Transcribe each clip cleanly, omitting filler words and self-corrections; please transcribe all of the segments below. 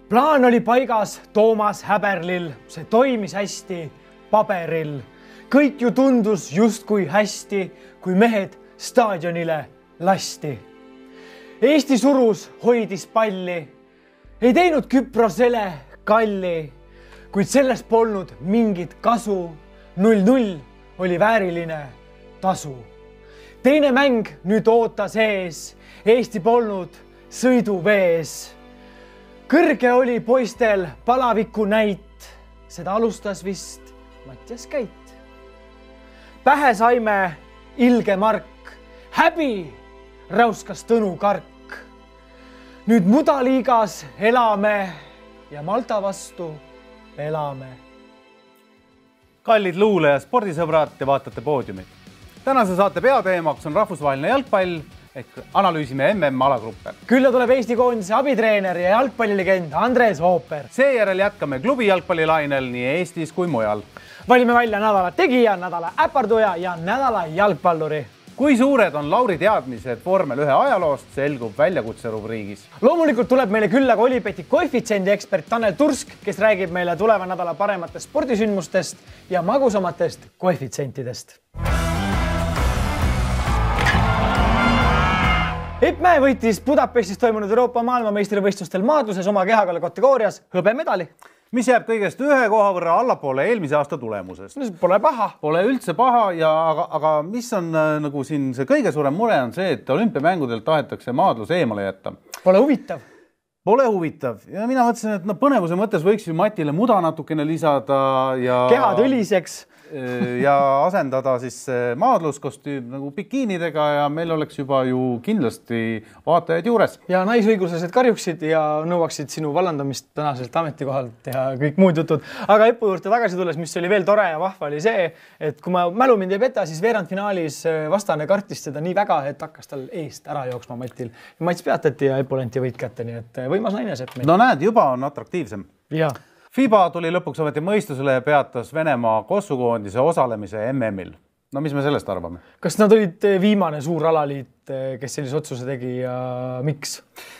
Plaan oli paigas Toomas Häberlil, see toimis hästi paberil. Kõik ju tundus justkui hästi, kui mehed staadionile lasti. Eesti surus hoidis palli, ei teinud Küprosele kalli, kuid sellest polnud mingit kasu. 0-0 oli vääriline tasu. Teine mäng nüüd ootas ees, Eesti polnud sõiduvees. Kõrge oli poistel palaviku näit, seda alustas vist Mattias Käit. Pähe saime ilge mark, häbi räuskas Tõnu Kark. Nüüd mudaliigas elame ja Malta vastu elame. Kallid luule- ja spordisõbrad, te vaatate poodiumit. Tänase saate peateemaks on rahvusvaheline jalgpall ehk analüüsime MM-alagruppe. Külla tuleb Eesti koondise abitreener ja jalgpallilegend Andres Hooper. Seejärel jätkame klubi jalgpallilainel nii Eestis kui mujal. Valime välja nädala tegija, nädala äparduja ja nädala jalgpalluri. Kui suured on Lauri teadmised vormel 1 ajaloost, selgub väljakutse rubriigis. Loomulikult tuleb meile külla ka Olipeti koefitsiendi ekspert Tanel Tursk, kes räägib meile tuleva nädala parematest spordisündmustest ja magusamatest koefitsientidest. Epp Mäe võitis Budapestis toimunud Euroopa maailmameistrivõistlustel maadluses oma kehakaala kategoorias hõbemedali. Mis jääb kõigest 1 koha võrra allapoole eelmise aasta tulemusest. Pole paha. Pole üldse paha, aga mis on nagu siin see kõige suurem mure on see, et olümpiamängudelt tahetakse maadlus eemale jätta. Pole huvitav. Pole huvitav. Ja mina mõtlesin, et põnevuse mõttes võiks ju Matile muda natukene lisada ja kehad õliseks ja asendada siis maadluskostüüm nagu bikiinidega ja meil oleks juba ju kindlasti vaatajaid juures. Ja naisõiguslased karjuksid ja nõuaksid sinu vallandamist tänaselt ametikohalt ja kõik muud jutud. Aga Epu juurde tagasi tulles, mis oli veel tore ja vahva, oli see, et kui ma mälu mind ei peta, siis veerandfinaalis vastane kartis seda nii väga, et hakkas tal eest ära jooksma Matil. Mats peatati ja Epu lenti võit kätte, nii et võimas naine sepp meil. No näed, juba on atraktiivsem. Ja. FIBA tuli lõpuks ometi mõistusele ja peatas Venemaa kossukoondise osalemise MM-il. No mis me sellest arvame? Kas nad olid viimane suur alaliit, kes sellise otsuse tegi ja miks?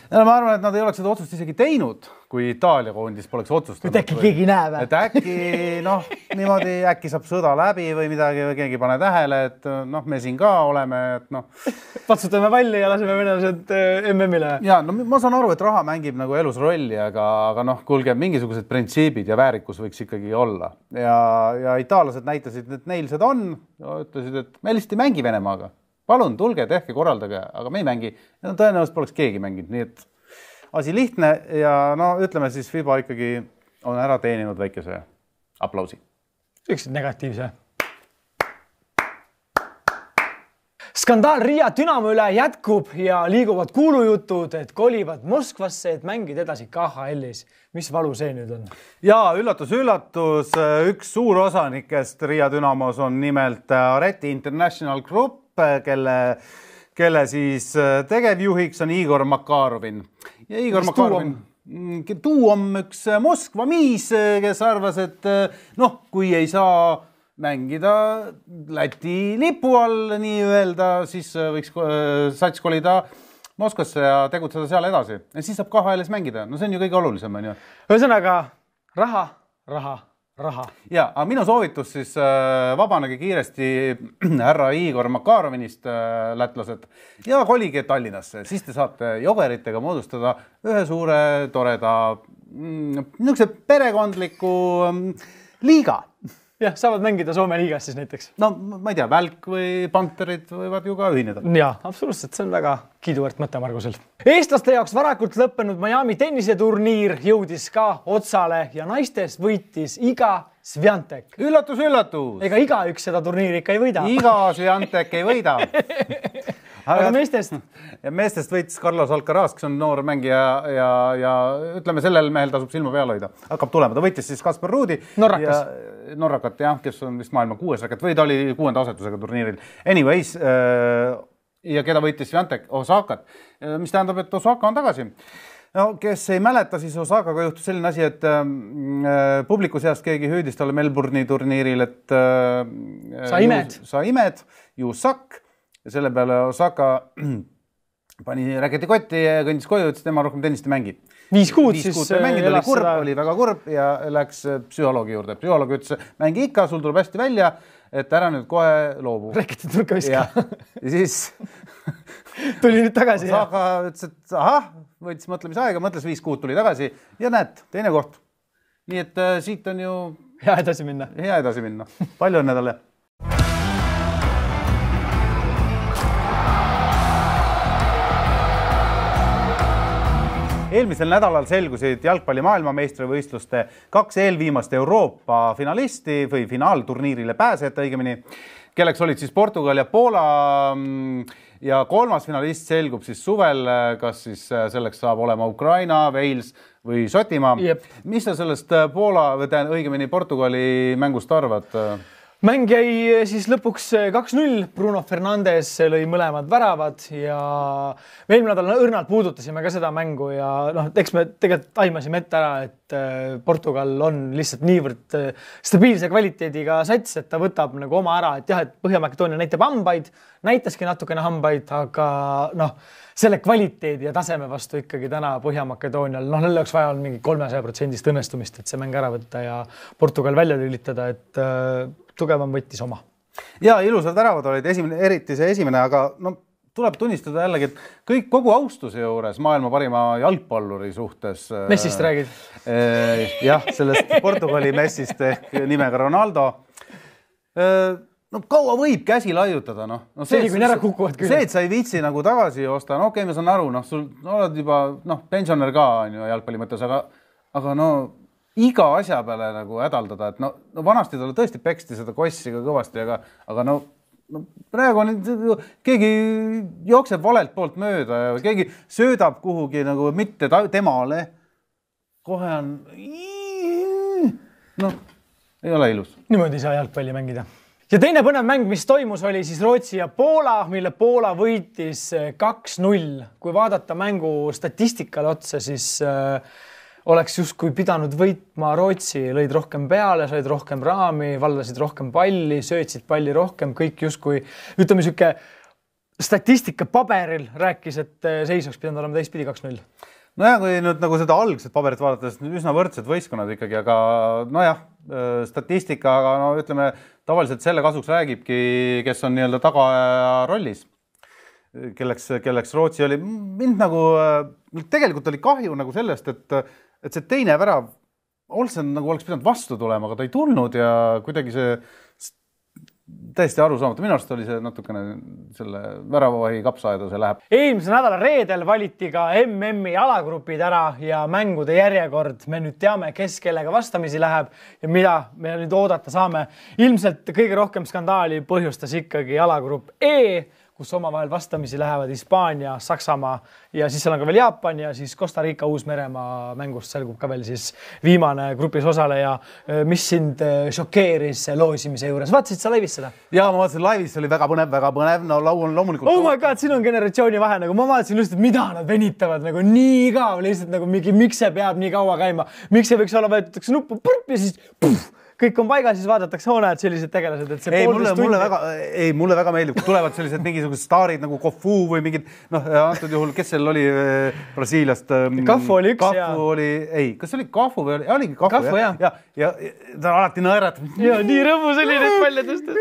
Ja ma arvan, et nad ei oleks seda otsust isegi teinud, kui Itaalia koondis poleks otsustanud. Et äkki keegi näeb. Et äkki, niimoodi äkki saab sõda läbi või midagi või keegi pane tähele, et me siin ka oleme. Patsutame palli ja laseme venelased MM-ile. Ja, ma saan aru, et raha mängib nagu elus rolli, aga kuulge, mingisugused printsiibid ja väärikus võiks ikkagi olla. Ja itaallased näitasid, et neil seda on, ütlesid, et me lihtsalt ei mängi Venemaaga. Palun, tulge, tehke, korraldage, aga me ei mängi. Ja tõenäoliselt poleks keegi mänginud, nii et asi lihtne ja ütleme siis FIBA ikkagi on ära teeninud väikese aplausi. Üksid negatiivse. Skandaal Riia Dünamo üle jätkub ja liiguvad kuulujutud, et kolivad Moskvasse, et mängid edasi KHL-is. Mis valu see nüüd on? Ja üllatus, üks suur osanikest Riia Dünamos on nimelt Areti International Group, kelle siis tegevjuhiks on Igor Makarovin. Ja Igor Makarovin tuuom üks Moskva miis, kes arvas, et kui ei saa mängida Läti lipu all nii-öelda, siis võiks sats kolida Moskvasse ja tegutseda seal edasi. Ja siis saab KHL-is mängida. No see on ju kõige olulisem. Ühesõnaga, raha. Ja, aga minu soovitus siis vabanegi kiiresti härra Igor Makarovinist lätlased ja kolige Tallinnasse. Siis te saate jogeritega moodustada ühe suure toreda niisuguse perekondliku liiga. Jah, saavad mängida Soome liigas siis näiteks. No ma ei tea, Välk või Panterid võivad ju ka ühineda. Jaa, absoluutselt, see on väga kiiduväärt mõte Margusel. Eestlaste jaoks varakult lõppenud Miami tenniseturniir jõudis ka otsale ja naistes võitis Iga Swiatek. Üllatus! Ega igaüks seda turniiri ikka ei võida. Iga Swiatek ei võida. Aga meestest? Ja meestest võitis Carlos Alcaraz, kes on noor mängija ja ütleme, sellel mehel tasub silma peal hoida. Hakkab tulema. Ta võitis siis Kasper Ruudi. Norrakat, jah, kes on vist maailma 6. raket või ta oli 6. asetusega turniiril. Anyways, ja keda võitis Swiatek? Osakat. Mis tähendab, et Osaka on tagasi. No, kes ei mäleta, siis Osakaga juhtus selline asi, et publiku seast keegi hüüdis talle Melbourne'i turniiril, et sa imed, you suck. Ja selle peale Osaka pani raketikotti ja kõndis koju, ütles, tema rohkem tennist ei mängi. 5 kuud ei siis mänginud, oli väga kurb ja läks psühholoogi juurde. Psühholoog ütles, mängi ikka, sul tuleb hästi välja, et ära nüüd kohe loobu. Reketid nurka viska. Ja siis tuli nüüd tagasi. Aga ütles, et võttis mõtlemisaega, mõtles 5 kuud tuli tagasi ja näed, teine koht. Nii et siit on ju hea edasi minna. Palju õnne talle. Eelmisel nädalal selgusid jalgpalli maailmameistrivõistluste 2 eelviimast Euroopa finalisti või finaalturniirile pääsejate õigemini, kelleks olid siis Portugal ja Poola ja 3. finalist selgub siis suvel, kas siis selleks saab olema Ukraina, Wales või Šotimaa. Jep. Mis sa sellest Poola või õigemini Portugali mängust arvad? Mäng jäi siis lõpuks 2-0, Bruno Fernandes lõi mõlemad väravad ja eelmine nädal õrnalt puudutasime ka seda mängu ja eks me tegelikult aimasime ette ära, et Portugal on lihtsalt niivõrd stabiilse kvaliteediga sats, et ta võtab nagu oma ära, et jah, et Põhja-Makedoonia näitab hambaid, näitaski natukene hambaid, aga selle kvaliteedi ja taseme vastu ikkagi täna Põhja-Makedoonial, neil oleks vaja on mingi 300% õnnestumist, et see mäng ära võtta ja Portugal välja lülitada, et tugevam võttis oma. Ja ilusad väravad olid eriti see esimene, aga tuleb tunnistada jällegi, et kogu austuse juures maailma parima jalgpalluri suhtes. Messist räägid? Jah, sellest Portugali Messist nimega Ronaldo. Kaua võib käsi laiutada, See kui ära kukuvad küll. See, et sa ei viitsi nagu tagasi osta, okei, ma saan aru, sul oled juba pensionär ka on ju jalgpalli mõttes, aga iga asja peale nagu hädaldada, et vanasti talle tõesti peksti seda kossi ka kõvasti, aga praegu on keegi jookseb valelt poolt mööda ja keegi söödab kuhugi nagu mitte temale. Kohe on, ei ole ilus. Niimoodi ei saa jalgpalli mängida. Ja teine põnev mäng, mis toimus, oli siis Rootsi ja Poola, mille Poola võitis 2-0. Kui vaadata mängu statistikale otsa, siis oleks justkui pidanud võitma Rootsi, lõid rohkem peale, said rohkem raami, vallasid rohkem palli, söötsid palli rohkem, kõik justkui, ütleme süke statistika paberil rääkis, et seis oleks pidanud olema teistpidi 2-0. Kui nüüd nagu seda algset paberit vaadates üsna võrdsed võistkonnad ikkagi, aga statistika, aga ütleme, tavaliselt selle kasuks räägibki, kes on nii-öelda taga rollis, kelleks Rootsi oli. Mind nagu, tegelikult oli kahju nagu sellest, et see teine värav Olsen nagu oleks pidanud vastu tulema, aga ta ei tulnud ja kuidagi see täiesti aru saamata. Minu arust oli see natukene selle väravavahi kapsaaeda see läheb. Eelmise nädala reedel valiti ka MM-i alagrupid ära ja mängude järjekord. Me nüüd teame, kes kellega vastamisi läheb ja mida me nüüd oodata saame. Ilmselt kõige rohkem skandaali põhjustas ikkagi alagrupp E, kus omavahel vastamisi lähevad Hispaania, Saksamaa ja siis seal on ka veel Jaapan ja siis Costa Rica, Uus-Meremaa mängust selgub ka veel siis viimane grupis osaleja. Mis sind šokeeris loosimise juures? Vaatasid sa laivis seda? Ja ma vaatasin laivis, see oli väga põnev. Loomulikult. Oh my god, siin on generatsiooni vahe. Ma vaatasin just, et mida nad venitavad nagu nii kaua, lihtsalt nagu miks see peab nii kaua käima. Miks see võiks olla võetakse nuppu ja siis kõik on paiga, siis vaadatakse hoonajad sellised tegelased, et see mulle väga meeldib, kui tulevad sellised mingisugused staarid nagu Kofu või mingid, antud juhul, kes seal oli Brasiiliast? Kafu oli üks kas oli Kafu või oligi Kafu, ja ta alati nõerat. Ja nii rõõmus oli neid palja tõsta.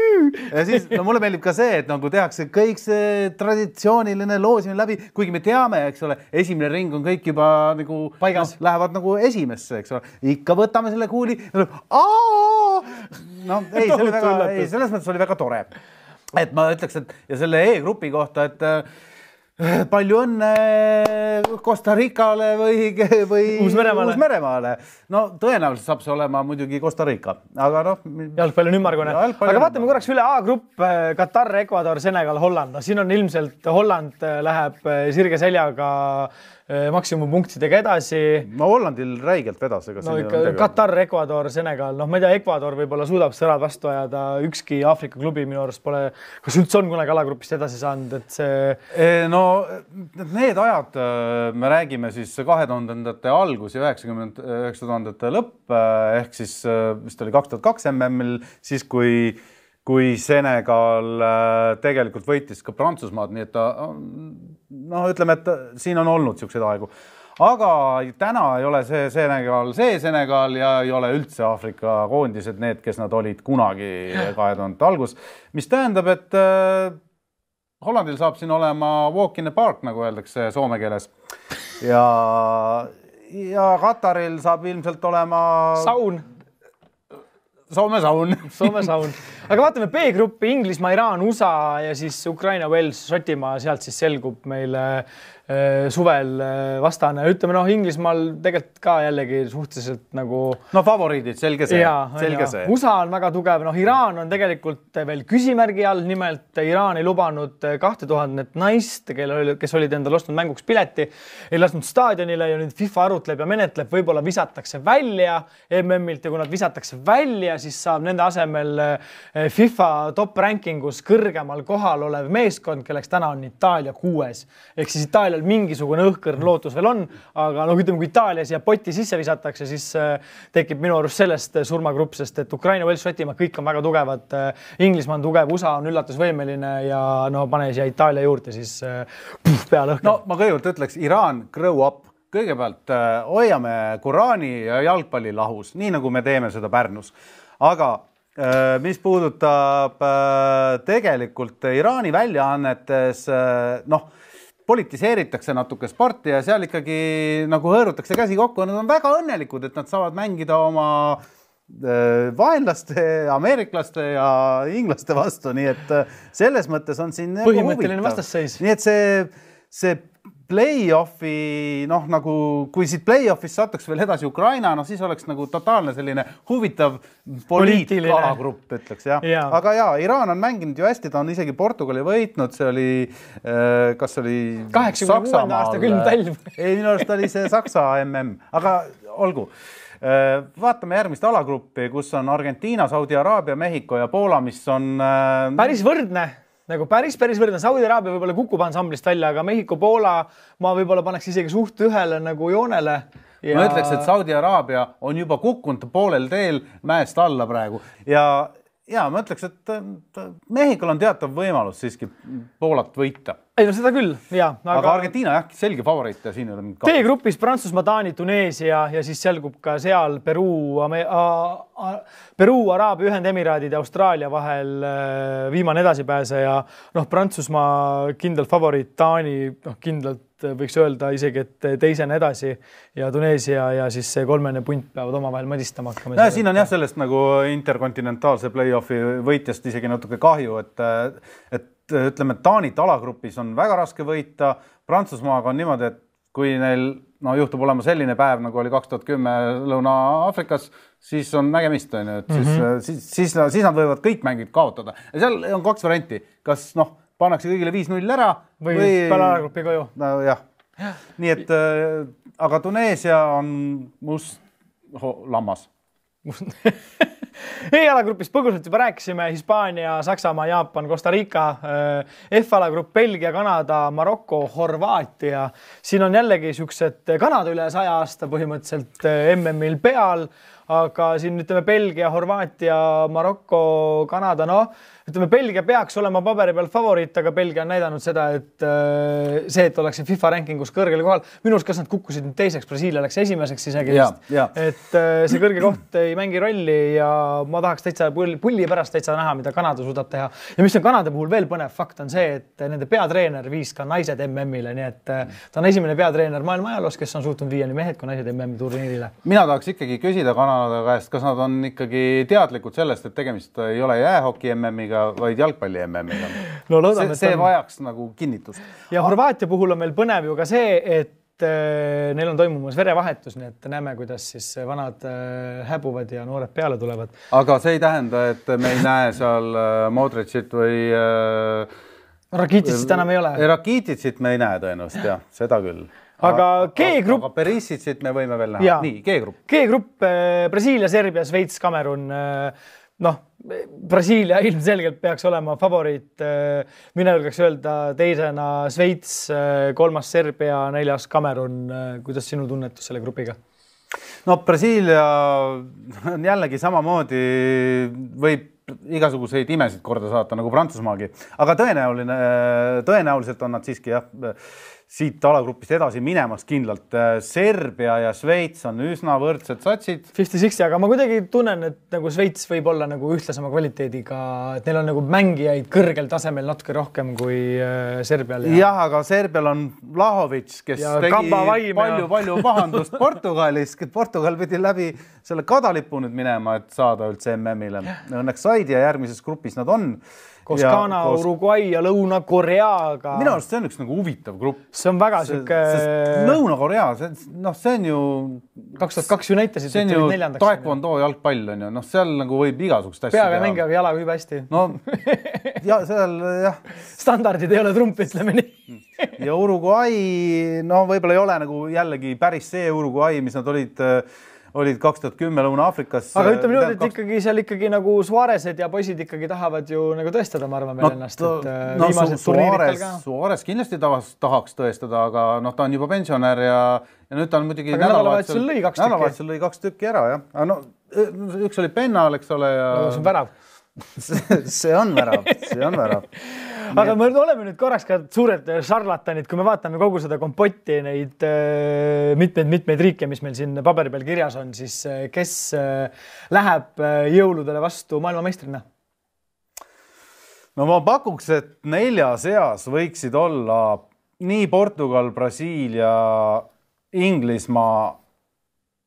Ja siis mulle meeldib ka see, et nagu tehakse kõik see traditsiooniline loosimine läbi, kuigi me teame, eks ole, esimene ring on kõik juba nagu paigas, lähevad nagu esimesse, eks ole, ikka võtame selle kuuli, selles mõttes oli väga tore, et ma ütleks, et ja selle E-grupi kohta, et palju õnne Costa Ricale või Uus-Meremaale. Tõenäoliselt saab see olema muidugi Costa Rica, aga jalgpall on ümmargune. Aga vaatame korraks üle A-grupp, Katar, Ecuador, Senegal, Holland. Siin on ilmselt Holland läheb sirge seljaga maksimumpunktidega edasi. Hollandil räigelt vedas. Katar, Ecuador, Senegal. Ma ei tea, Ecuador võib-olla suudab sõrad vastu ajada. Ükski Aafrika klubi minu arust pole, kas üldse on kunagi alagrupist edasi saanud, et see... Need ajad, me räägime siis 2000-ndate algus ja 90-ndate lõpp, ehk siis vist oli 2002 MM-il, siis kui Senegal tegelikult võitis ka Prantsusmaad, nii et ütleme, et siin on olnud siukseid aegu. aga täna ei ole see Senegal ja ei ole üldse Aafrika koondised need, kes nad olid kunagi 2000 algus, mis tähendab, et Hollandil saab siin olema walk in the park, nagu öeldakse soome keeles ja Kataril saab ilmselt olema saun. Soome saun. Aga vaatame B-gruppi, Inglismaa, Iraan, USA ja siis Ukraina, Wales, Šotimaa, sealt siis selgub meile suvel vastane. Ütleme, Inglismaal tegelikult ka jällegi suhteliselt nagu... favoriidid, selge see. USA on väga tugev. Iraan on tegelikult veel küsimärgi all. Nimelt Iraan ei lubanud 2000 naist, kes olid endale ostnud mänguks pileti, ei lasknud staadionile ja nüüd FIFA arutleb ja menetleb, võib-olla visatakse välja MM-ilt ja kui nad visatakse välja, siis saab nende asemel FIFA top rankingus kõrgemal kohal olev meeskond, kelleks täna on Itaalia 6. Ehk siis Itaalial mingisugune õhkõrn lootus veel on, aga ütleme, kui Itaalia siia poti sisse visatakse, siis tekib minu arust sellest surmagrupp, sest et Ukraina, Wales, Šotimaa, kõik on väga tugevad. Inglismaa on tugev, USA on üllatusvõimeline ja pane siia Itaalia juurde, siis peale õhkõrn. Ma kõigepealt ütleks, Iraan, grow up. Kõigepealt hoiame Qurani ja jalgpalli lahus, nii nagu me teeme seda Pärnus. Aga mis puudutab tegelikult Iraani väljaannetes, politiseeritakse natuke sporti ja seal ikkagi nagu hõõrutakse käsi kokku. Nad on väga õnnelikud, et nad saavad mängida oma vaenlaste, ameeriklaste ja inglaste vastu. Nii et selles mõttes on siin põhimõtteline vastasseis. Nii et see play-offi, nagu kui siit play-offis satuks veel edasi Ukraina, siis oleks nagu totaalne selline huvitav poliitkalagrupp, ütleks. Aga Iraan on mänginud ju hästi, ta on isegi Portugali võitnud, see oli, kas oli 86. aasta külm talv. Ei, minu arust oli see Saksa MM, aga olgu. Vaatame järgmist alagruppi, kus on Argentiina, Saudi Araabia, Mehhiko ja Poola, mis on päris võrdne. Nagu päris võrdne. Saudi Araabia võib-olla kukub ansamblist välja, aga Mehhiko, Poola ma võib-olla paneks isegi suht ühele nagu joonele. Ja... Ma ütleks, et Saudi Araabia on juba kukkunud poolel teel mäest alla praegu. Ja ma ütleks, et Mehhikol on teatav võimalus siiski Poolat võita. Ei, seda küll, Aga Argentiina selge favoriit ja siin on T-grupis Prantsusmaa, Taani, Tuneesia ja siis selgub ka seal Peruu, Araabia Ühendemiraadid ja Austraalia vahel viimane edasipääse ja Prantsusmaa kindlalt favoriit, Taani kindlalt võiks öelda isegi, et teisene edasi ja Tuneesia ja siis see 3. punt peavad omavahel mõdistama hakkama. Siin on sellest nagu interkontinentaalse play-offi võitjast isegi natuke kahju, et ütleme, et Taanit alagrupis on väga raske võita. Prantsusmaaga on niimoodi, et kui neil juhtub olema selline päev, nagu oli 2010 Lõuna-Aafrikas, siis on nägemist. Siis nad võivad kõik mängid kaotada. Ja seal on 2 varianti. Kas pannakse kõigile 5-0 ära või peale alagrupi koju. Nii et, aga Tuneesia on must lammas. E-alagrupist põgusalt juba rääkisime, Hispaania, Saksamaa, Jaapan, Costa Rica, F-alagrupp, Belgia, Kanada, Marokko, Horvaatia. Siin on jällegi siuksed Kanada üle 100 aasta põhimõtteliselt MM-il peal, aga siin ütleme Belgia, Horvaatia, Marokko, Kanada, ütleme Belgia peaks olema paberi peal favoriit, aga Belgia on näidanud seda, et et oleks FIFA rankingus kõrgel kohal. Minus, kas nad kukkusid nüüd teiseks, Brasiilia läks esimeseks isegi. Et see kõrge koht ei mängi rolli ja ma tahaks täitsa pulli pärast täitsa näha, mida Kanada suudab teha. Ja mis on Kanada puhul veel põnev fakt on see, et nende peatreener viis ka naised MM-ile, nii et ta on esimene peatreener maailma ajaloos, kes on suutnud viia nii mehed kui naised MM-i turniirile. Mina tahaks ikkagi küsida Kanada käest, kas nad on ikkagi teadlikud sellest, et tegemist ei ole jäähoki MM-iga, vaid jalgpalli MM-iga. See vajaks nagu kinnitust. Ja Horvaatia puhul on meil põnev ju ka see, et neil on toimumas verevahetus, nii et näeme, kuidas siis vanad häbuvad ja noored peale tulevad. Aga see ei tähenda, et me ei näe seal Modricit või Rakititsit enam ei ole. Rakititsit me ei näe tõenäoliselt, seda küll. Aga G-grupp... Aga Perissitsit me võime veel näha. Nii, G-grupp. G-grupp, Brasiilia, Serbia, Sveits, Kamerun. Brasiilia ilmselgelt peaks olema favoriit. Mina julgeks öelda teisena Sveits, 3. Serbia, 4. Kamerun. Kuidas sinu tunnetus selle grupiga? Brasiilia on jällegi samamoodi võib igasuguseid imesid korda saata nagu Prantsusmaagi. Aga tõenäoliselt on nad siiski siit alagrupist edasi minemas kindlalt. Serbia ja Šveits on üsna võrdsed satsid. 50-60, aga ma kuidagi tunnen, et nagu Šveits võib olla nagu ühtlasema kvaliteediga, et neil on nagu mängijaid kõrgel tasemel natuke rohkem kui Serbial. Jah, aga Serbial on Vlahovic, kes tegi palju pahandust Portugalis. Portugal pidi läbi selle kadalipu nüüd minema, et saada üldse MM-ile. Õnneks said ja järgmises grupis nad on. Koos Ghana, Uruguay ja Lõuna-Koreaga. Minu arust see on üks nagu huvitav grupp. See on väga süke... Lõuna-Korea, see on ju... 2002 ju näitasid, see on ju taekwondo jalgpall on ju. Seal nagu võib igasugust asja. Peaga mängi, aga jalaga hüve hästi. No, ja seal, jah. Standardid ei ole trump, ütleme nii. Ja Uruguay, no võib-olla ei ole nagu jällegi päris see Uruguay, mis nad olid 2010 Lõuna-Afrikas. Aga ütleme nüüd, et ikkagi seal ikkagi nagu Suarezed ja poisid ikkagi tahavad ju nagu tõestada, ma arvan, veel ennast. Viimased turniiritel ka. Suarez kindlasti tahaks tõestada, aga ta on juba pensionär ja nüüd ta on muidugi nädalavahetusel lõi 2 tükki ära, jah. No, üks oli Pennal, eks ole. Ja... No, see on värav. see on värav. Aga me oleme nüüd korraks ka suured šarlatanid, kui me vaatame kogu seda kompotti, neid mitmeid riike, mis meil siin paberi peal kirjas on, siis kes läheb jõuludele vastu maailmameistrina? No ma pakuks, et 4 seas võiksid olla nii Portugal, Brasiilia, Inglismaa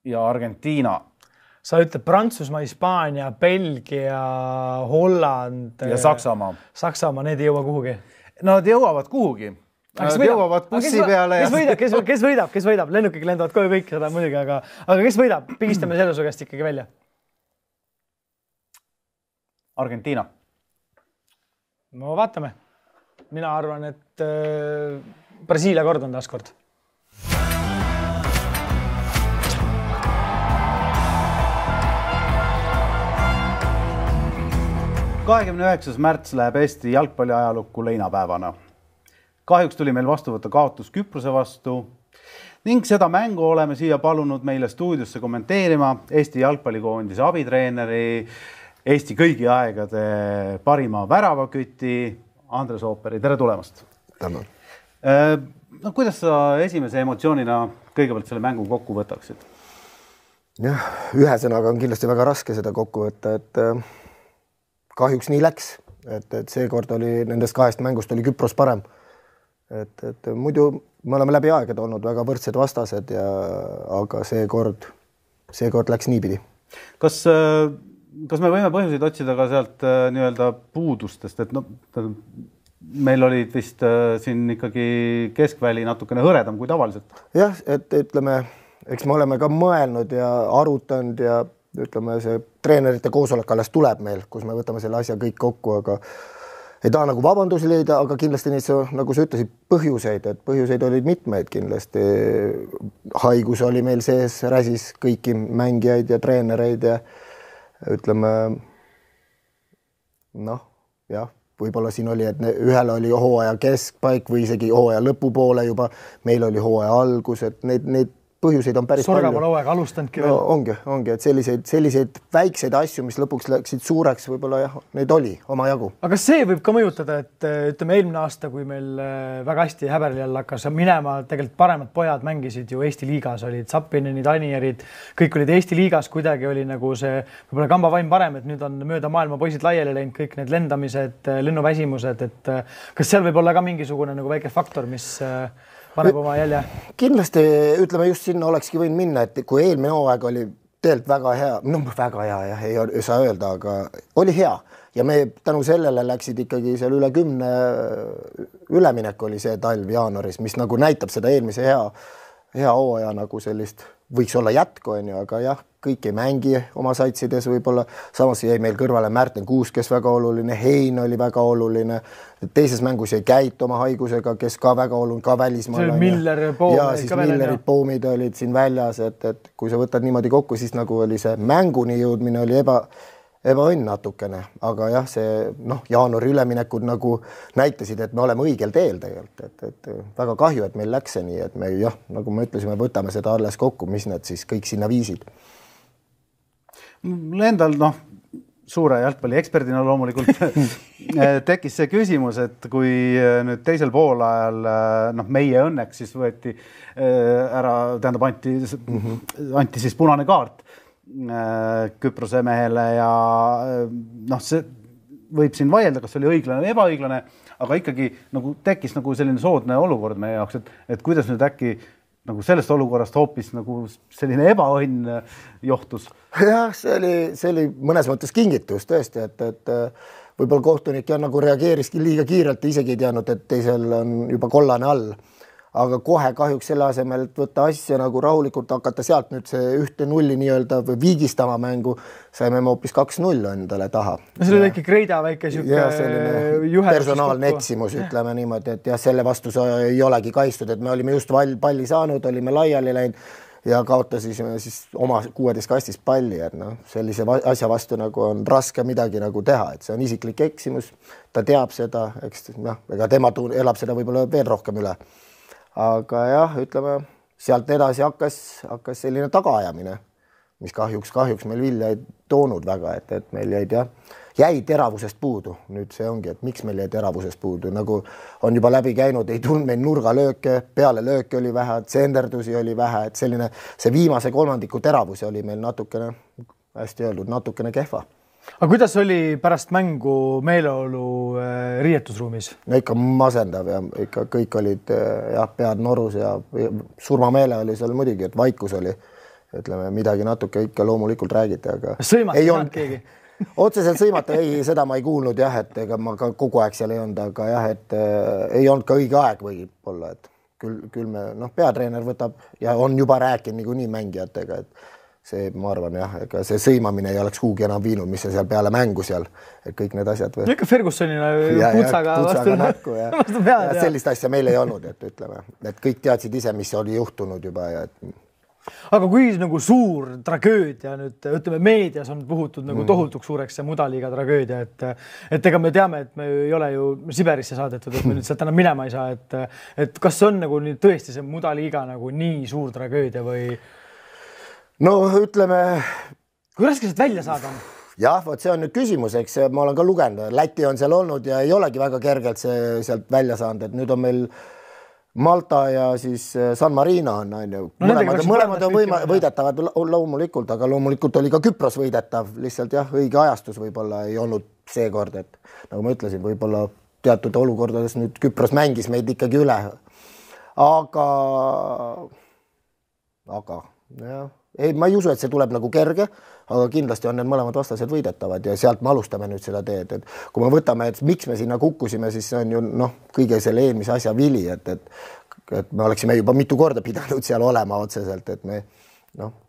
ja Argentiina. Sa ütled Prantsusmaa, Hispaania, Belgia, Holland ja Saksamaa. Saksamaa, need ei jõua kuhugi. Nad jõuavad kuhugi. Nad jõuavad bussi peale. Kes võidab? Lennukiga lendavad kohe kõik seda muidugi, aga kes võidab? Pigistame selle su käest ikkagi välja. Argentiina. No vaatame. Mina arvan, et Brasiilia kord on taas kord. 29. märts läheb Eesti jalgpalli ajalukku leinapäevana. Kahjuks tuli meil vastu võtta kaotus Küprose vastu ning seda mängu oleme siia palunud meile stuudiosse kommenteerima Eesti jalgpallikoondise abitreeneri, Eesti kõigi aegade parima väravaküti Andres Ooperi. Tere tulemast! Tänan! No, kuidas sa esimese emotsioonina kõigepealt selle mängu kokku võtaksid? Jah, ühe sõnaga on kindlasti väga raske seda kokku võtta, et kahjuks nii läks, et seekord oli nendest 2 mängust oli Küpros parem. Et muidu me oleme läbi aegade olnud väga võrdsed vastased, aga seekord läks niipidi. Kas me võime põhjuseid otsida ka sealt nii-öelda puudustest, et meil olid vist siin ikkagi keskväli natukene hõredam kui tavaliselt? Jah, et ütleme, eks me oleme ka mõelnud ja arutanud ja ütleme, see treenerite koosolek alles tuleb meil, kus me võtame selle asja kõik kokku, aga ei taha nagu vabandusi leida, aga kindlasti neid, nagu sa ütlesid, põhjuseid, et põhjuseid olid mitmeid kindlasti. Haigus oli meil sees, räsis kõiki mängijaid ja treenereid ja ütleme, jah, võib-olla siin oli, et ühel oli hooaja keskpaik või isegi hooaja lõpupoole juba, meil oli hooaja algus, et neid põhjuseid on päris palju. Sorgava lauega alustanudki veel. No, ongi, et selliseid väikseid asju, mis lõpuks läksid suureks, võib-olla jah, neid oli oma jagu. Aga see võib ka mõjutada, et ütleme eelmine aasta, kui meil väga hästi Häberlial hakkas minema, tegelikult paremad pojad mängisid ju Eesti liigas, olid Zappinenid, Anierid, kõik olid Eesti liigas, kuidagi oli nagu see võib-olla kambavaim parem, et nüüd on mööda maailma poisid laiali läinud, kõik need lendamised, lennuväsimused, et kas seal võib olla ka mingisugune nagu väike faktor, mis paneb oma jälje? Kindlasti, ütleme just sinna olekski võinud minna, et kui eelmine hooaeg oli tegelikult väga hea, ei saa öelda, aga oli hea. Ja me tänu sellele läksid ikkagi seal üle 10 üleminek oli see talv jaanuaris, mis nagu näitab seda eelmise hea hooaja nagu sellist, võiks olla jätku, aga jah, kõik ei mängi oma satsides võib-olla. Samas jäi meil kõrvale Märten Kuus, kes väga oluline, Hein oli väga oluline. Teises mängus jäi Käit oma haigusega, kes ka väga oluline, ka välismaal. Miller ja Poom. Ja siis Millerid, Poomid olid siin väljas, et kui sa võtad niimoodi kokku, siis nagu oli see mänguni jõudmine oli ebaõnn natukene. Aga jah, see jaanuari üleminekud nagu näitasid, et me oleme õigel teel tegelikult. Et väga kahju, et meil läks see nii, et me jah, nagu me ütlesime, võtame seda alles kokku, mis need siis kõik sinna viisid. Endal, suure jalgpalli eksperdina loomulikult tekkis see küsimus, et kui nüüd teisel poolajal meie õnneks siis võeti ära, tähendab anti siis punane kaart Küprose mehele ja see võib siin vaielda, kas oli õiglane või ebaõiglane, aga ikkagi nagu tekkis nagu selline soodne olukord meie jaoks, et kuidas nüüd äkki nagu sellest olukorrast hoopis nagu selline ebaõnn johtus. Jah, see oli mõnes mõttes kingitus tõesti, et võib-olla kohtunik nagu reageeriski liiga kiirelt, isegi ei teadnud, et teisel on juba kollane all. Aga kohe kahjuks selle asemel, et võtta asja nagu rahulikult hakata sealt nüüd see 1-0 nii-öelda või viigistama mängu, saime me hoopis 2-0 endale taha. No see oli väike Kreida väike personaalne eksimus, ütleme niimoodi, et jah, selle vastu ei olegi kaistud, et me olime just palli saanud, olime laiali läinud ja kaotasime siis oma 16 kastist palli, et sellise asja vastu nagu on raske midagi nagu teha, et see on isiklik eksimus, ta teab seda, ega tema elab seda võib-olla veel rohkem üle. Aga jah, ütleme, sealt edasi hakkas selline tagaajamine, mis kahjuks meil vilja ei toonud väga, et meil jäi teravusest puudu. Nüüd see ongi, et miks meil jäi teravusest puudu, nagu on juba läbi käinud, ei tulnud meil nurgalööke, peale lööke oli vähe, tsenderdusi oli vähe, et selline see viimase kolmandiku teravus oli meil natukene, hästi öeldud, natukene kehva. Aga kuidas oli pärast mängu meeleolu riietusruumis? No ikka masendav ja ikka kõik olid pead norus ja surmameele oli seal muidugi, et vaikus oli. Ütleme, midagi natuke ikka loomulikult räägiti, aga... Sõimata ei olnud keegi? Otseselt sõimata seda ma ei kuulnud jah, et ega ma ka kogu aeg seal ei olnud, aga jah, et ei olnud ka õige aeg võib-olla, et küll me, peatreener võtab ja on juba rääkinud nii mängijatega, et see, ma arvan jah, ega see sõimamine ei oleks kuhugi enam viinud, mis see seal peale mängu seal, et kõik need asjad või... Ikka Fergusonina putsaga vastu näkku ja sellist asja meil ei olnud, et ütleme, et kõik teadsid ise, mis oli juhtunud juba ja et... Aga kui nagu suur tragöödia nüüd, ütleme, meedias on puhutud nagu tohutuks suureks see Mudaliiga tragöödia, et ega me teame, et me ei ole ju Siberisse saadetud, et me nüüd sealt enam minema ei saa, et kas on nagu nüüd tõesti see Mudaliiga nagu nii suur tragöödia või... No ütleme... Kui raske sealt välja saada on? Jah, see on nüüd küsimus, eks ma olen ka lugenud. Läti on seal olnud ja ei olegi väga kergelt see sealt välja saanud, et nüüd on meil Malta ja siis San Marino on ju. Mõlemad on võidetavad loomulikult, aga loomulikult oli ka Küpros võidetav. Lihtsalt jah, õige ajastus võib-olla ei olnud see kord, et nagu ma ütlesin, võib-olla teatud olukordades nüüd Küpros mängis meid ikkagi üle. Aga jah. Ei, ma ei usu, et see tuleb nagu kerge, aga kindlasti on need mõlemad vastased võidetavad ja sealt me alustame nüüd seda teed. Et kui me võtame, et miks me sinna kukkusime, siis see on ju kõige selle eelmise asja vili, et me oleksime juba mitu korda pidanud seal olema otseselt, et me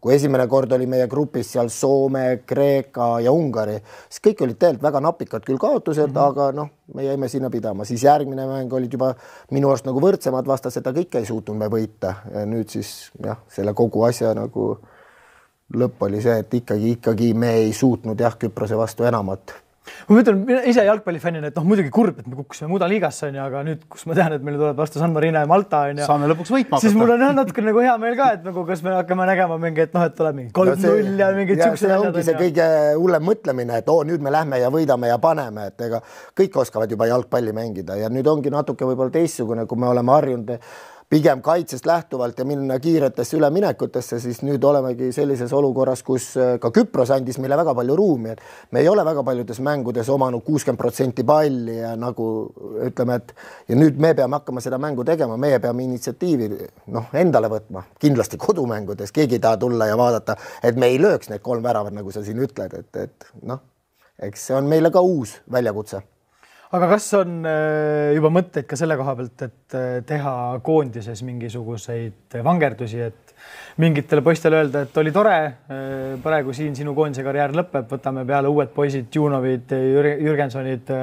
kui esimene kord oli meie grupis seal Soome, Kreeka ja Ungari, siis kõik olid tegelikult väga napikad küll kaotused, aga me jäime sinna pidama. Siis järgmine mäng olid juba minu arust nagu võrdsemad vastased, aga ikka ei suutnud me võita. Ja nüüd siis selle kogu asja nagu lõpp oli see, et ikkagi me ei suutnud Küprose vastu enamat. Ma mõtlen ise jalgpallifännina, et muidugi kurb, et me kukkusime Mudaliigasse, aga nüüd, kus ma tean, et meil tuleb vastu San Marino ja Malta, saame lõpuks võitma. Siis mul on natuke nagu hea meel ka, et nagu kas me hakkame nägema mingi, et tuleb mingi 3-0 ja mingid süksed. See ongi see kõige hullem mõtlemine, et nüüd me lähme ja võidame ja paneme, et ega kõik oskavad juba jalgpalli mängida ja nüüd ongi natuke võib-olla teistsugune, kui me oleme harjunud pigem kaitsest lähtuvalt ja minna kiiretesse üleminekutesse, siis nüüd olemegi sellises olukorras, kus ka Küpros andis meile väga palju ruumi. Me ei ole väga paljudes mängudes omanud 60% palli ja nagu ütleme, et ja nüüd me peame hakkama seda mängu tegema, meie peame initsiatiivi endale võtma. Kindlasti kodumängudes keegi ei taha tulla ja vaadata, et me ei lööks need 3 väravat, nagu sa siin ütled, et eks see on meile ka uus väljakutse. Aga kas on juba mõtteid ka selle koha pealt, et teha koondises mingisuguseid vangerdusi, et mingitele poistele öelda, et oli tore, praegu siin sinu koondise karjäär lõpeb, võtame peale uued poisid, Junovid, Jürgensonid,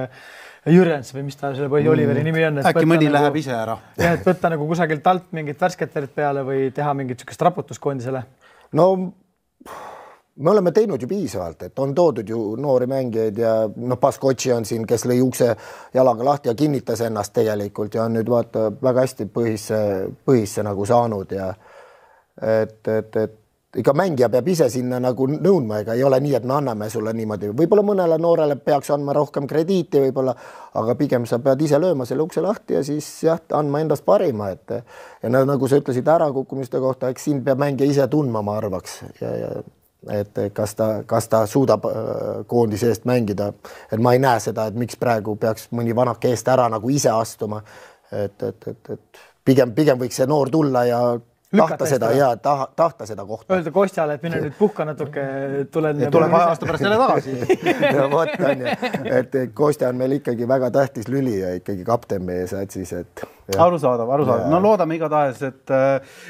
Jürgens või mis ta selle poisi Oliveri nimi on. Äkki mõni läheb ise ära. Ja, et võtta nagu kusagilt alt mingit värsketterit peale või teha mingit sükest raputuskoondisele? No... Me oleme teinud ju piisavalt, et on toodud ju noori mängijaid ja Paskotši on siin, kes lõi ukse jalaga lahti ja kinnitas ennast tegelikult ja on nüüd vaata väga hästi põhisse nagu saanud ja et ikka mängija peab ise sinna nagu nõudma, ega ei ole nii, et me anname sulle niimoodi. Võib-olla mõnele noorele peaks andma rohkem krediiti võib-olla, aga pigem sa pead ise lööma selle ukse lahti ja siis andma endast parima. Ja nagu sa ütlesid ärakukkumiste kohta, eks siin peab mängija ise tundma, ma arvaks. Et kas ta suudab koondise eest mängida. Et ma ei näe seda, et miks praegu peaks mõni vanake eest ära nagu ise astuma. Pigem võiks see noor tulla ja tahta seda kohta. Öelda Kostjale, et mine nüüd puhka natuke, tuleb aasta pärast jälle tagasi. Ja võt on ju, et Kostja on meil ikkagi väga tähtis lüli ja ikkagi kapten meie satsis. Arusaadav. No loodame igatahes, et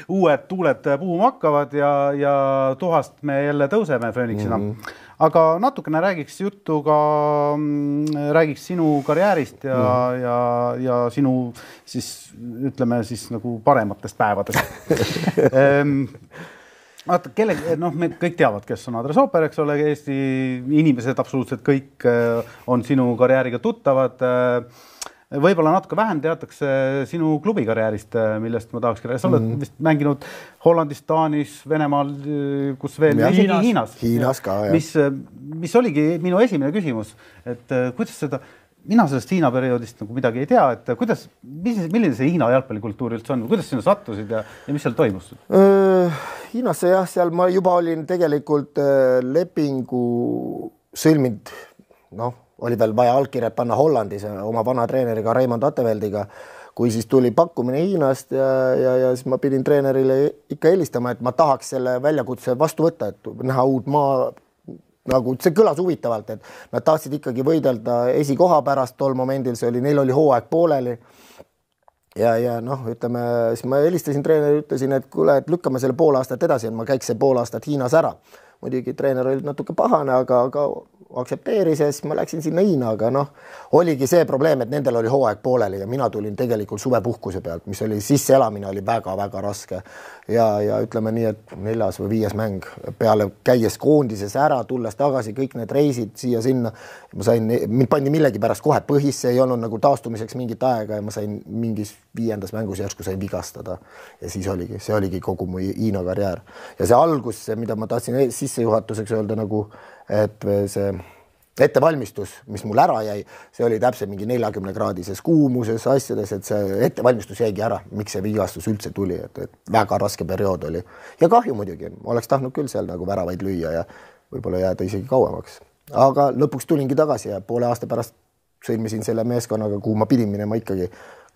uued tuuled puhuma hakkavad ja tuhast me jälle tõuseme Phoenixina. Aga natukene räägiks sinu karjäärist ja sinu siis ütleme siis nagu parematest päevadest. Vaata, me kõik teavad, kes on Andres Ooper, eks ole, Eesti inimesed absoluutselt kõik on sinu karjääriga tuttavad. Võib-olla natuke vähem teatakse sinu klubi karjäärist, millest ma tahaks rääkida. Sa oled vist mänginud Hollandis, Taanis, Venemaal, kus veel? Hiinas. Hiinas ka, jah. Mis oligi minu esimene küsimus, et kuidas seda, mina sellest Hiina perioodist nagu midagi ei tea, et milline see Hiina jalgpallikultuur üldse on? Kuidas sinna sattusid ja mis seal toimus? Hiinasse jah, seal ma juba olin tegelikult lepingu sõlminud, oli veel vaja allkirjad panna Hollandis oma vana treeneriga Raimond Atteveldiga, kui siis tuli pakkumine Hiinast ja siis ma pidin treenerile ikka helistama, et ma tahaks selle väljakutse vastu võtta, et näha uut maa, nagu see kõlas huvitavalt, et nad tahtsid ikkagi võidelda esikoha pärast tol momendil, neil oli hooaeg pooleli. Ja ütleme, siis ma helistasin treeneri, ütlesin, et kuule, et lükkame selle pool aastat edasi, et ma käiks see pool aastat Hiinas ära. Muidugi treener oli natuke pahane, aga aktsepteeris ja siis ma läksin sinna Hiina, aga oligi see probleem, et nendel oli hooaeg pooleli ja mina tulin tegelikult suvepuhkuse pealt, mis oli sisseelamine oli väga-väga raske ja ütleme nii, et 4. või 5. mäng peale käies koondises ära, tulles tagasi kõik need reisid siia-sinna. Mind pandi millegi pärast kohe põhisse, ei olnud nagu taastumiseks mingit aega ja ma sain mingis 5. mängus järsku sain vigastada ja siis see oligi kogu mu Hiina karjäär. Ja see algus, mida ma tahtsin sissejuhatuseks öelda nagu, et see ettevalmistus, mis mul ära jäi, see oli täpselt mingi 40-kraadises kuumuses asjades, et see ettevalmistus jäigi ära, miks see vigastus üldse tuli, et väga raske periood oli. Ja kahju muidugi, oleks tahtnud küll seal nagu väravaid lüüa ja võib-olla jääda isegi kauemaks. Aga lõpuks tulingi tagasi ja poole aasta pärast sõlmisin selle meeskonnaga, kuhu ma pidin minema ikkagi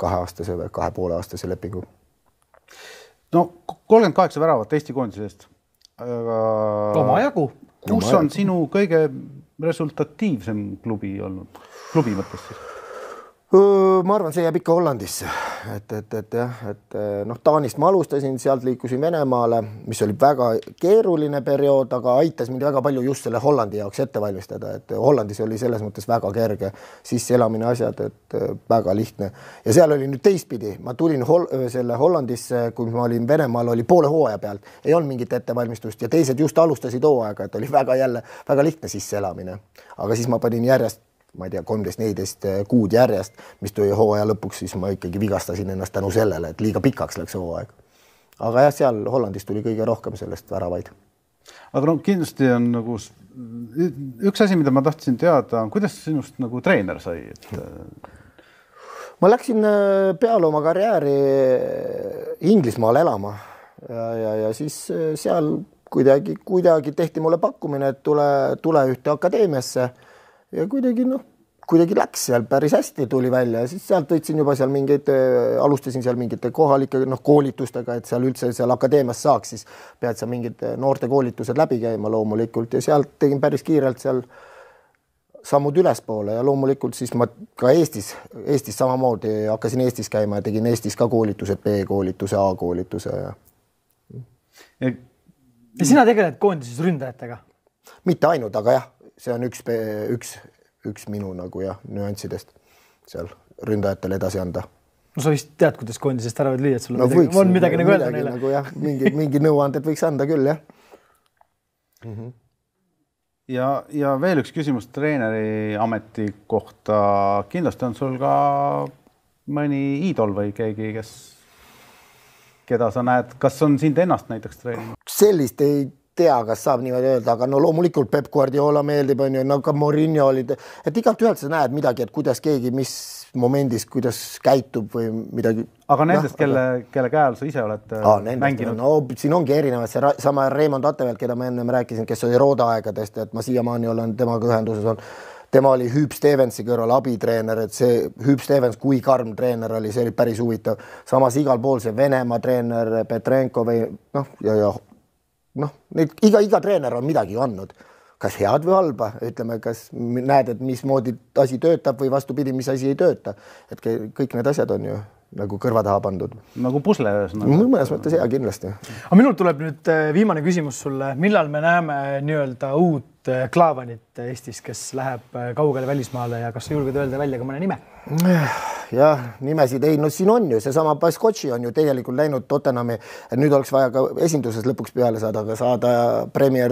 2,5 aastase lepingu. 38 väravat Eesti koondisest. Oma jagu. Kus on sinu kõige resultatiivsem klubi olnud? Klubi mõttes siis? Ma arvan, see jääb ikka Hollandisse. Taanist ma alustasin, sealt liikusin Venemaale, mis oli väga keeruline periood, aga aitas mind väga palju just selle Hollandi jaoks ette valmistada. Et Hollandis oli selles mõttes väga kerge sisseelamine asjad, et väga lihtne. Ja seal oli nüüd teistpidi. Ma tulin selle Hollandisse, kui ma olin Venemaal, oli poole hooaja pealt. Ei olnud mingit ettevalmistust ja teised just alustasid hooaega, et oli väga lihtne sisseelamine. Aga siis ma panin järjest 13-14 kuud järjest, mis tuli hooaja lõpuks, siis ma ikkagi vigastasin ennast tänu sellele, et liiga pikaks läks hooaeg. Aga jah, seal Hollandis tuli kõige rohkem sellest väravaid. Aga kindlasti on nagu üks asi, mida ma tahtsin teada, kuidas sinust nagu treener sai? Ma läksin peale oma karjääri Inglismaal elama ja siis seal kuidagi tehti mulle pakkumine, et tule ühte akadeemiasse ja kuidagi läks seal päris hästi tuli välja ja siis sealt võtsin juba seal alustasin seal mingite kohalike koolitustega, et seal üldse seal akadeemias saaks, siis pead sa mingid noorte koolitused läbi käima loomulikult ja sealt tegin päris kiirelt seal sammud ülespoole ja loomulikult siis ma ka Eestis samamoodi hakkasin Eestis käima ja tegin Eestis ka koolitused, B-koolituse, A-koolituse. Ja sina tegeled koondises ründajatega? Mitte ainult, aga jah, see on üks minu nagu nüanssidest seal ründajatele edasi anda. Sa vist tead, kuidas koondisest ära võid lüüa, et sul on midagi nagu öelda neile. Nagu jah, mingi nõuanded võiks anda küll, jah. Ja veel üks küsimus treeneri ameti kohta. Kindlasti on sul ka mõni iidol või keegi, kes keda sa näed, kas on sind ennast näiteks treenima? Sellist ei tea, kas saab niimoodi öelda, aga no loomulikult Pep Guardiola meeldib, on ju, no ka Mourinho olid, et igalt ühelt sa näed midagi, et kuidas keegi, mis momendis, kuidas käitub või midagi. Aga nendest, kelle käe all sa ise oled mänginud? No siin ongi erinevad, see sama Raymond Attevelt, keda ma ennem rääkisin, kes oli Rooda aegadest, et ma siiamaani olen temaga ühenduses on. Tema oli Hüüb Stevensi kõrval abitreener, et see Hüüb Stevens, kui karm treener oli, see oli päris huvitav. Samas igal pool see Venemaa treener Petrenko või iga treener on midagi andnud. Kas head või halba, ütleme, kas näed, et mismoodi asi töötab või vastupidi, mis asi ei tööta. Et kõik need asjad on ju nagu kõrva taha pandud. Nagu pusle. Mõnes mõttes hea kindlasti. Aga minul tuleb nüüd viimane küsimus sulle. Millal me näeme nii-öelda uut Klaavanit Eestis, kes läheb kaugele välismaale ja kas sa julged öelda välja ka mõne nime? Jah, nimesid ei, no siin on ju, seesama Baskotši on ju tegelikult läinud Tottenhami, et nüüd oleks vaja ka esinduses lõpuks peale saada, aga saada Premier